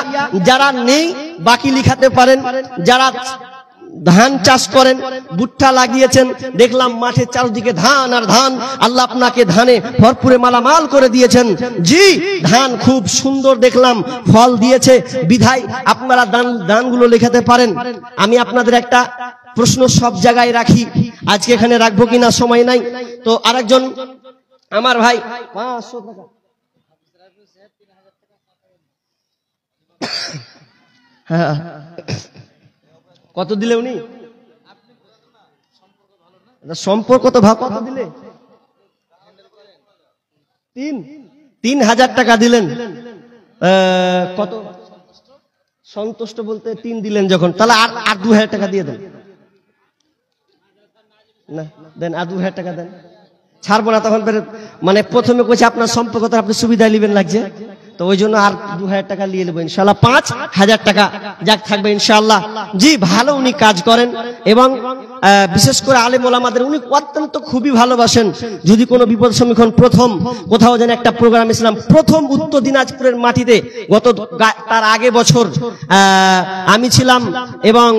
যারা নেই বাকি লিখাতে পারেন। যারা ধান চাষ করেন, ভুট্টা লাগিয়েছেন, দেখলাম মাঠের চারদিকে ধান আর ধান, আল্লাহ আপনাকে ধানে ভরপুরে মালামাল করে দিয়েছেন। জি, ধান খুব সুন্দর দেখলাম, ফল দিয়েছে, বিধায় আপনারা দানগুলো লেখাতে পারেন। আমি আপনাদের একটা প্রশ্ন সব জায়গায় রাখি, আজকে এখানে রাখবো কিনা সময় নাই। তো আরেকজন আমার ভাই 500 টাকা হ্যাঁ কত দিলে উনি? সম্পর্ক তো ভাব কত দিলে? 3000 টাকা দিলেন। কত সন্তুষ্ট বলতে 3 দিলেন যখন, তাহলে আর 2000 টাকা দিয়ে দেন না, দেন আর 2000 টাকা দেন, ছাড়বো না তখন। মানে প্রথমে কইছে আপনার সম্পর্কটা আপনি সুবিধা নেবেন লাগছে, তো ওই জন্য আর 2000 টাকা নিয়ে নেবো ইনশাআল্লাহ। 5000 টাকা যাক থাকবে ইনশাআল্লাহ। জি, ভালো উনি কাজ করেন এবং বিশেষ করে আলেম ওলামাদের উনি অত্যন্ত খুবই ভালোবাসেন। যদি কোনো বিপদ সম্মুখীন, প্রথম কোথাও যেন একটা প্রোগ্রাম ইসলাম প্রথম উত্তর দিনাজপুরের মাটিতে তার আগে বছর আমি ছিলাম এবং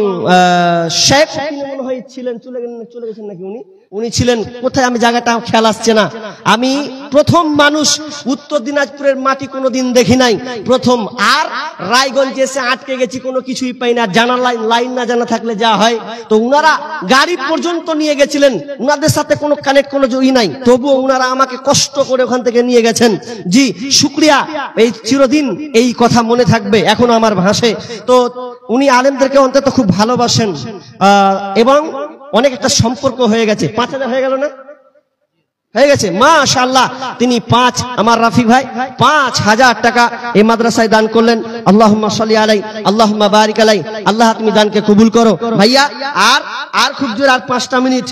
শেখ মনে হয় ছিলেন, চলে গেছেন নাকি উনি ছিলেন কোথায় আমি জায়গাটা খেয়াল আসছে না। আমি প্রথম মানুষ, উত্তর দিনাজপুরের মাটি কোনোদিন দেখি নাই, প্রথম। আর রায়গঞ্জে এসে আটকে গেছি, কোনো কিছুই পাই না, জানা লাইন না জানা থাকলে যা হয়। তো উনারা গাড়ি পর্যন্ত নিয়ে গেছিলেন, উনাদের সাথে কোনো কানেক্ট কোনো জড়ি নাই, তবুও উনারা আমাকে কষ্ট করে ওখান থেকে নিয়ে গেছেন। জি, শুকরিয়া, এই চিরদিন এই কথা মনে থাকবে, এখনো আমার ভাষে। তো উনি আলেমদেরকে অন্তত খুব ভালোবাসেন এবং অনেক একটা সম্পর্ক হয়ে গেছে। 5000 হয়ে গেল না? হয়ে গেছে মাশাআল্লাহ। তিনি আমার রাফিক ভাই 5000 টাকা এই মাদ্রাসায় দান করলেন। আল্লাহুম্মা সাল্লি আলাইহি আল্লাহুম্মা বারিক আলাইহি। আল্লাহ তুমি দানকে কবুল করো। ভাইয়া আর খুব জোর আর 5টা মিনিট,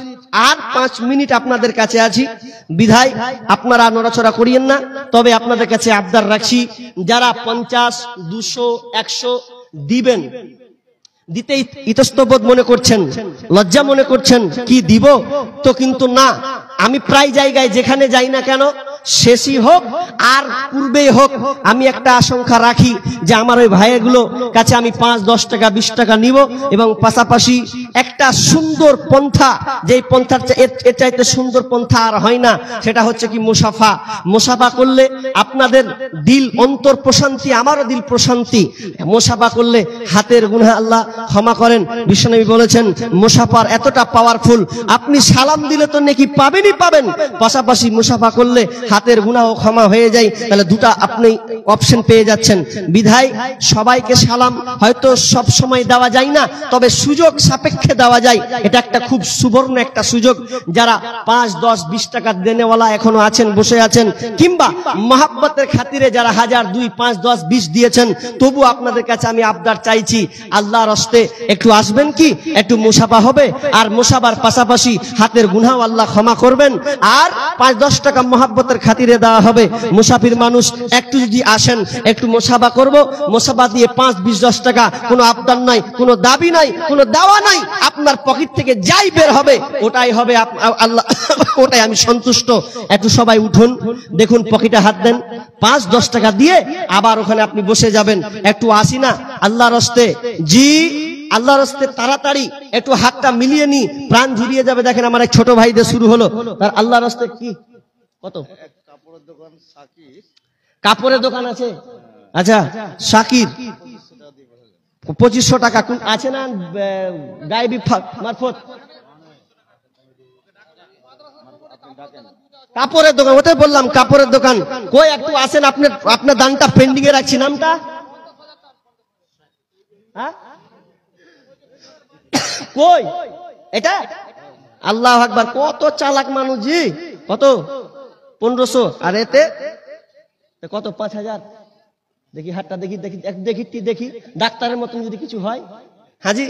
আর 5 মিনিট আপনাদের কাছে আছি, বিধায় আপনারা নড়াচড়া করিয়েন না। তবে আপনাদের কাছে আবদার রাখছি, যারা 50, 200, 100 দিবেন, দিতে ইতস্তবোধ মনে করছেন, লজ্জা মনে করছেন কি দিব, তো কিন্তু না। আমি প্রায় জায়গায় যেখানে যাই না কেন, শেষই হোক আর পূর্বেই হোক, আমি একটা আশঙ্কা রাখি যে আমার ওই ভাইয়েরগুলো কাছে আমি 5-10 টাকা 20 টাকা নিব, এবং পাশাপাশি একটা সুন্দর পন্থা, যেই পন্থার এর চাইতে সুন্দর পন্থা আর হয় না, সেটা হচ্ছে কি মুসাফা। মুসাফা করলে আপনাদের দিল অন্তর প্রশান্তি, আমারও দিল প্রশান্তি। মুসাফা করলে হাতের গুনাহ আল্লাহ ক্ষমা করেন। বিশ্বনবী বলেছেন মুসাফার এতটা পাওয়ারফুল, আপনি সালাম দিলে তো নেকি পাবেনই পাবেন, পাশাপাশি মুসাফা করলে হাতের গুনাহ ক্ষমা হয়ে যায়। তাহলে দুটা আপনি অপশন পেয়ে যাচ্ছেন। বিধায় সবাইকে সালাম হয়তো সব সময় দেওয়া যায় না, তবে সুযোগ সাপেক্ষে দেওয়া যায়। এটা একটা খুব সুবর্ণ একটা সুযোগ। যারা 5, 10, 20 টাকা দেনেওয়ালা এখনো আছেন, বসে আছেন, কিংবা মহাব্বতের খাতিরে যারা 1000, 2, 5, 10, 20 দিয়েছেন, তবু আপনাদের কাছে আমি আবদার চাইছি, আল্লাহর হস্তে একটু আসবেন কি, একটু মুসাফা হবে, আর মুসাফার পাশাপাশি হাতের গুনাহ আল্লাহ ক্ষমা করবেন, আর 5-10 টাকা মহাব্বতের খাতিরে দেওয়া হবে। মুসাফির মানুষ একটু যদি আসেন, একটু মুসাফা করব, মুসাফা দিয়ে 5, 20, 10 টাকা, কোনো আবদার নাই, কোনো দাবি নাই, কোনো দাওয়া নাই, আপনার পকেট থেকে যাই বের হবে ওটাই হবে আল্লাহ, ওটাই আমি সন্তুষ্ট। একটু সবাই উঠুন, দেখুন পকেটে হাত দেন, 5-10 টাকা দিয়ে আবার ওখানে আপনি বসে যাবেন। একটু আসি না আল্লাহর হস্তে, জি আল্লাহর হস্তে তাড়াতাড়ি একটু হাতটা মিলিয়ে নি, প্রাণ জুড়িয়ে যাবে। দেখেন আমার এক ছোট ভাই দিয়ে শুরু হলো, তার আল্লাহর হস্তে কি কত কাপড়ের দোকান সাকির, কাপড়ের দোকান আছে, আচ্ছা শাকির 2500 টাকা আছে না গায়েবী মারফত, কাপড়ের দোকান, ওটাই বললাম কাপড়ের দোকান। কই একটু আসেন, আপনার দানটা পেন্ডিং এ রাখছি, নামটা কই এটা? আল্লাহু আকবার, কত চালাক মানুষ জি, কত 1500, আর এতে কত 5000। দেখি হাতটা দেখি, দেখি ডাক্তারের মতন যদি কিছু হয়। হাজি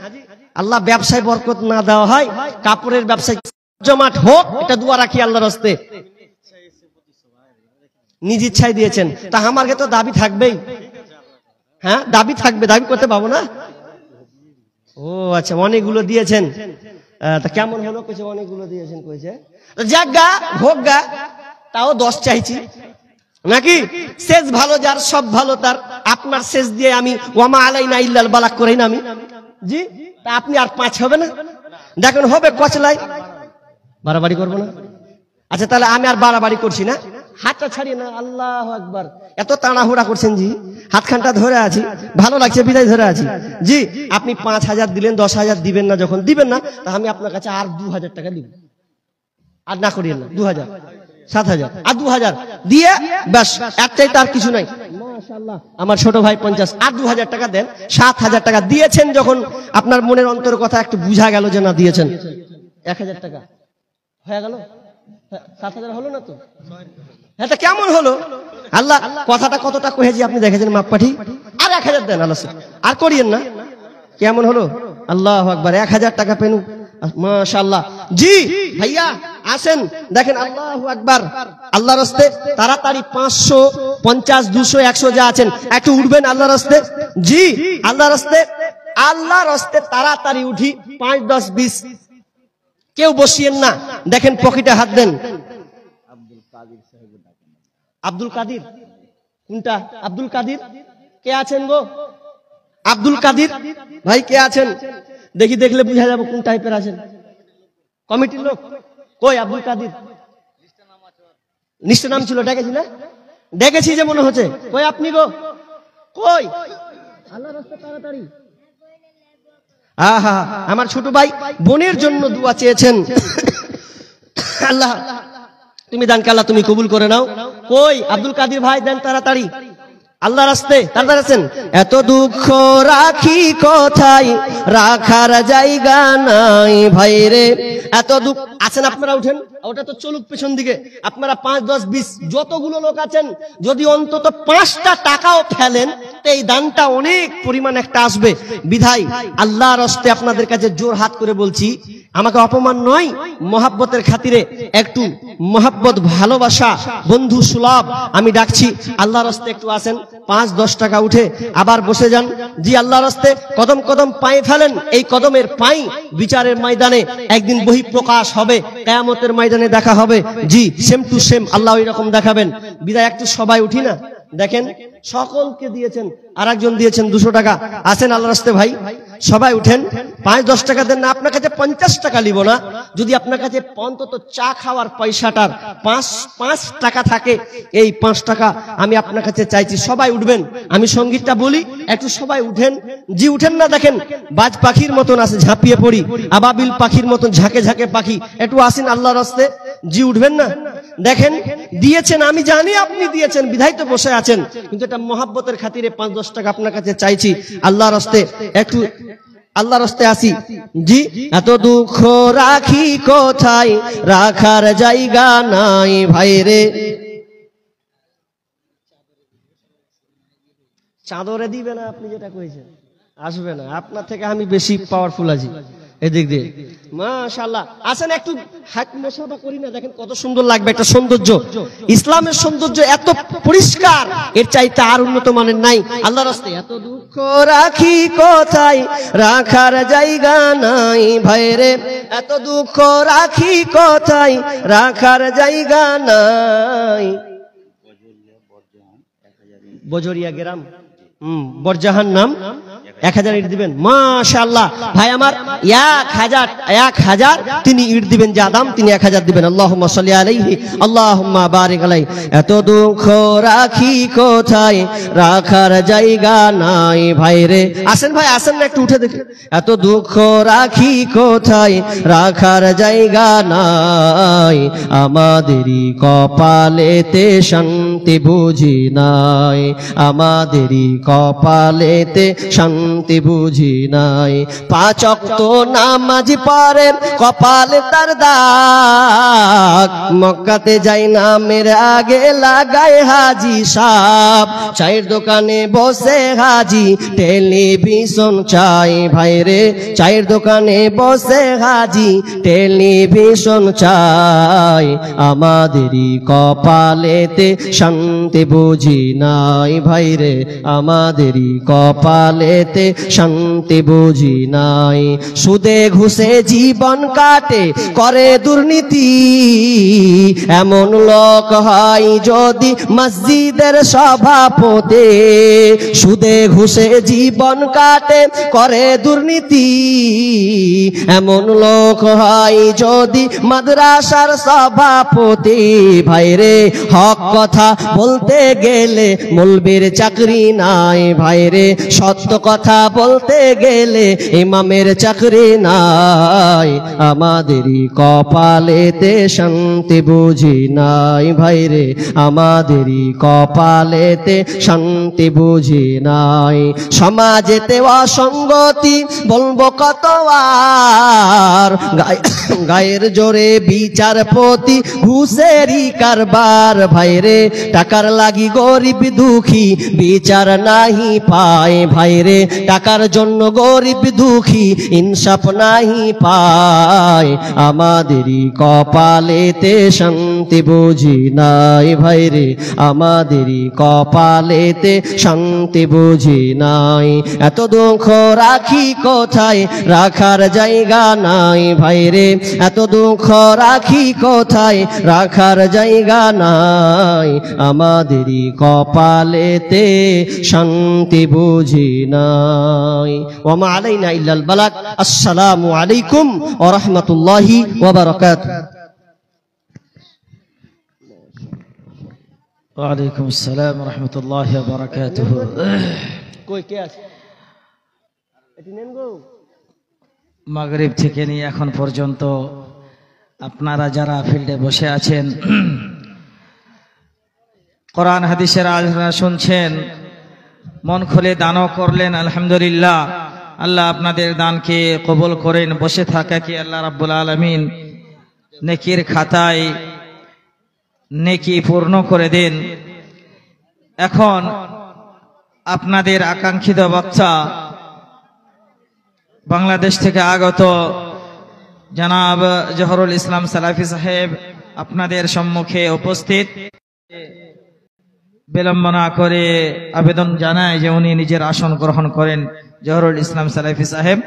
আল্লাহ ব্যবসায় বরকত না দেওয়া হয়, কাপড়ের ব্যবসায় জমাট হোক, এটা দোয়া রাখি আল্লাহর হস্তে। নিজ ইচ্ছায় দিয়েছেন, তা আমাকে তো দাবি থাকবেই। হ্যাঁ দাবি থাকবে, দাবি করতে পাবো না। ও আচ্ছা, অনেকগুলো দিয়েছেন, তা কেমন হলো? কইছে অনেকগুলো দিয়েছেন, কইছে যাক গা হোক গা, তাও 10 চাইছি নাকি? শেষ ভালো যার, সব ভালো তার। আপনার শেষ দিয়ে আমি ওয়ামা আলাইনা ইল্লাল বালাগ করেই না আমি, জি তা আপনি আর 5 হবে না? দেখেন হবে কচলাই, বাড়াবাড়ি করবো না। আচ্ছা তাহলে আমি আর বাড়াবাড়ি করছি না, হাতটা ছাড়িয়ে না। আল্লাহু আকবার, এত তাড়াহুড়া করছেন জি, হাতখানটা ধরে আছি, ভালো লাগছে বিদায় ধরে আছি। জি আপনি 5000 দিলেন, 10000 দিবেন না, যখন দিবেন না তা আমি আপনার কাছে আর 2000 টাকা দিব, আর না করিয়েন না। 2000, 7000 আর 2000 দিয়ে ব্যাস, এর চাইতে আর কিছু নাই। মাশাআল্লাহ আমার ছোট ভাই 50 আর 2000 টাকা দেন। 7000 টাকা দিয়েছেন, যখন আপনার মনের অন্তরের কথা একটু বুঝা গেল যে না দিয়েছেন, 1000 টাকা হয়ে গেল। 7000 হলো না তো? এটা কেমন হলো? আল্লাহ কথাটা কতটা কহেছি আপনি দেখেছেন, মাপ পাঠি আর 1000 দেন, আল্লাহ আর করিয়েন না। কেমন হলো? আল্লাহু আকবার, 1000 টাকা পেনু, মাশাআল্লাহ। জি ভাইয়া আসেন, দেখেন আল্লাহু আকবার, আল্লাহর হস্তে তাড়াতাড়ি 500, 50, 200, 100 যা আছেন একটু উঠবেন আল্লাহর হস্তে। জি আল্লাহর হস্তে, আল্লাহর হস্তে তাড়াতাড়ি উঠি। 5, 10, 20 কেউ বসিয়েন না, দেখেন পকেটে হাত দেন। আব্দুল কাদির কোনটা? আব্দুল কাদির কে আছেন গো? আব্দুল কাদির ভাই কে আছেন? দেখি, দেখলে বুঝা যাবে কোন টাইপের আছেন। কমিটির লোক কই? আব্দুল কাদির নিশ্চয় নাম ছিল, ডেকেছি না? ডেকেছি যে মনে হচ্ছে। কই আপনি গো? কই? আল্লাহর রাস্তা তাড়াতাড়ি। আহা আমার ছোট ভাই বোনের জন্য দোয়া চেয়েছেন, আল্লাহ তুমি দানকে আল্লাহ তুমি কবুল করে নাও। কই আব্দুল কাদির ভাই, দেন তাড়াতাড়ি আল্লাহর রাস্তে, তাড়াতাড়ি আছেন। এত দুঃখ রাখি কোথায়, রাখার জায়গা নাই ভাই রে, এত দুঃখ। আছেন আপনারা, উঠেন, ওটা তো চলুক পেছন দিকে। আপনারা 5, 10, 20 যতগুলো লোক আছেন, যদি অন্তত 5টা টাকাও ফেলেন, এই দানটা অনেক পরিমাণ একটা আসবে। বিধায় আল্লাহর হস্তে আপনাদের কাছে জোর হাত করে বলছি, আমাকে অপমান নয়, মহাব্বতের খাতিরে একটু মহাব্বত ভালোবাসা বন্ধু সুলভ আমি ডাকছি আল্লাহর রাস্তায় একটু আসেন 5-10 টাকা উঠে আবার বসে যান জি আল্লাহর রাস্তায় কদম কদম পায়ে ফেলেন এই কদমের পাই বিচারের ময়দানে একদিন বহিঃপ্রকাশ হবে কিয়ামতের ময়দানে দেখা হবে জি সেম টু সেম আল্লাহ ওই রকম দেখাবেন বিদায় একটু সবাই উঠি না দেখেন সকলকে দিয়েছেন আরেকজন দিয়েছেন 200 টাকা আসেন আল্লাহর রাস্তায় ভাই সবাই উঠেন 5-10 টাকা দেন না আপনার কাছে 50 টাকা নিব না যদি আপনার কাছে অন্তত চা খাওয়ার পয়সাটার 5 টাকা থাকে এই 5 টাকা আমি আপনার কাছে চাইছি সবাই উঠবেন আমি সঙ্গীতটা বলি একটু সবাই উঠেন জি উঠেন না দেখেন বাজ পাখির মতন আছে ঝাঁপিয়ে পড়ি আবাবিল পাখির মতন ঝাঁকে ঝাঁকে পাখি একটু আসেন আল্লাহর রাস্তায় জি উঠবেন না দেখেন দিয়েছেন আমি জানি আপনি দিয়েছেন বিধায় তো বসে আছেন কিন্তু এটা মহাব্বতের খাতিরে 5-10 টাকা আপনার কাছে চাইছি আল্লাহর রাস্তায় একটু আল্লাহর রাস্তায় আসি জি এত দুঃখ রাখি কোথায় রাখার জায়গা নাই ভাইরে চাদরে দিবে না আপনি যেটা কইছেন আসবে না আপনার থেকে আমি বেশি পাওয়ারফুল আছি এদিক দিয়ে মাশাআল্লাহ আসেন একটু হাত মোসাফা করি না দেখেন কত সুন্দর লাগবে একটা সৌন্দর্য ইসলামের সৌন্দর্য এত পরিষ্কার এর চাইতে আর উন্নত মানের নাই আল্লাহর রাস্তায় এত দুঃখ রাখি কোথায় রাখার জায়গা নাই ভাইরে এত দুঃখ রাখি কোথায় রাখার জায়গা নাই বজরিয়া গ্রাম বরজাহান নাম 1000 ইট দিবেন মাশাআল্লাহ ভাই আমার 1000 তিনি ইট দিবেন যা দাম তিনি 1000 দিবেন আল্লাহুম্মা সাল্লি আলাইহি আল্লাহুম্মা বারিক আলাইহি এত দুঃখ রাখি কোথায় রাখার জায়গা নাই ভাইরে আসেন ভাই আসেন না একটু উঠে দেখি এত দুঃখ রাখি কোথায় রাখার জায়গা নাই আমাদেরই কপালেতে শান্তি বুঝি নাই আমাদেরই কপালেতে শান্তি বুঝি নাই 5 ওয়াক্ত নামাজ পড়ে কপালে তার দাগ মক্কাতে যাই নামের আগে লাগায় হাজি সাহেব চায়ের দোকানে বসে হাজি টেলিভিশন চাই ভাইরে চায়ের দোকানে বসে হাজি টেলিভিশন চাই আমাদেরই কপালেতে শান্তি বুঝি নাই ভাইরে আমাদেরই কপালেতে শান্তি বুঝি নাই সুদে ঘুষে জীবন কাটে করে দুর্নীতি এমন লোক হয় যদি মসজিদের সভাপতি সুদে ঘুষে জীবন কাটে করে দুর্নীতি এমন লোক হয় যদি মাদ্রাসার সভাপতি ভাইরে হক কথা বলতে গেলে মৌলবীর চাকরি নাই ভাইরে সত্য কথা বলতে গেলে ইমামের চাকরি নাই আমাদেরই কপালেতে শান্তি বুঝি নাই ভাইরে আমাদেরই কপালেতে শান্তি বুঝি নাই সমাজেতে অসঙ্গতি বলবো কত আর গায়ের জোরে বিচারপতি ঘুষেরই কারবার ভাইরে টাকার লাগি গরিব দুঃখী বিচার নাহি পায় ভাইরে টাকার জন্য গরিব দুঃখী ইনসাফ নাহি পায় আমাদেরই কপালেতে শান্তি বুঝি নাই ভাইরে আমাদেরই কপালেতে শান্তি বুঝি নাই এত দুঃখ রাখি কোথায় রাখার জায়গা নাই ভাইরে এত দুঃখ রাখি কোথায় রাখার জায়গা নাই আমাদেরই কপালেতে শান্তি বুঝি নাই ওয়া মা আলাইনা ইল্লাল বালাগ আসসালামু আলাইকুম ওয়া রাহমাতুল্লাহি ওয়া বারাকাতুহু ওয়া আলাইকুম আসসালাম ওয়া রাহমাতুল্লাহি ওয়া বারাকাতুহু কই কে আছে এটি নেন গো মাগরিব থেকে নিয়ে এখন পর্যন্ত আপনারা যারা ফিল্ডে বসে আছেন কোরআন হাদিসের আলোচনা শুনছেন মন খুলে দানও করলেন আলহামদুলিল্লাহ আল্লাহ আপনাদের দানকে কবুল করেন বসে থাকাকে আল্লাহ রাব্বুল আলামিন নেকির খাতায় নেকি পূর্ণ করে দেন এখন আপনাদের আকাঙ্ক্ষিত বক্তা বাংলাদেশ থেকে আগত জনাব জহরুল ইসলাম সালাফি সাহেব আপনাদের সম্মুখে উপস্থিত বিলম্ব না করে আবেদন জানায় যে উনি নিজের আসন গ্রহণ করেন। জহরুল ইসলাম সালাফি সাহেব,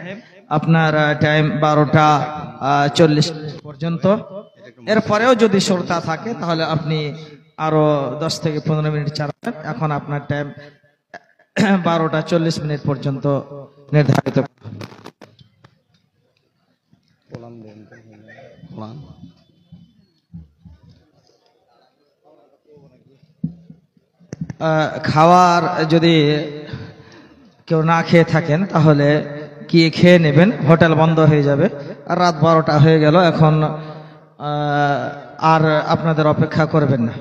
আপনার টাইম 12টা 40 পর্যন্ত। এরপরেও যদি শ্রোতা থাকে তাহলে আপনি আরো 10 থেকে 15 মিনিট চালাবেন। এখন আপনার টাইম 12টা 40 পর্যন্ত নির্ধারিত। খাওয়ার যদি কেউ না খেয়ে থাকেন তাহলে কি খেয়ে নেবেন, হোটেল বন্ধ হয়ে যাবে। আর রাত 12টা হয়ে গেল, এখন আর আপনাদের অপেক্ষা করবেন না।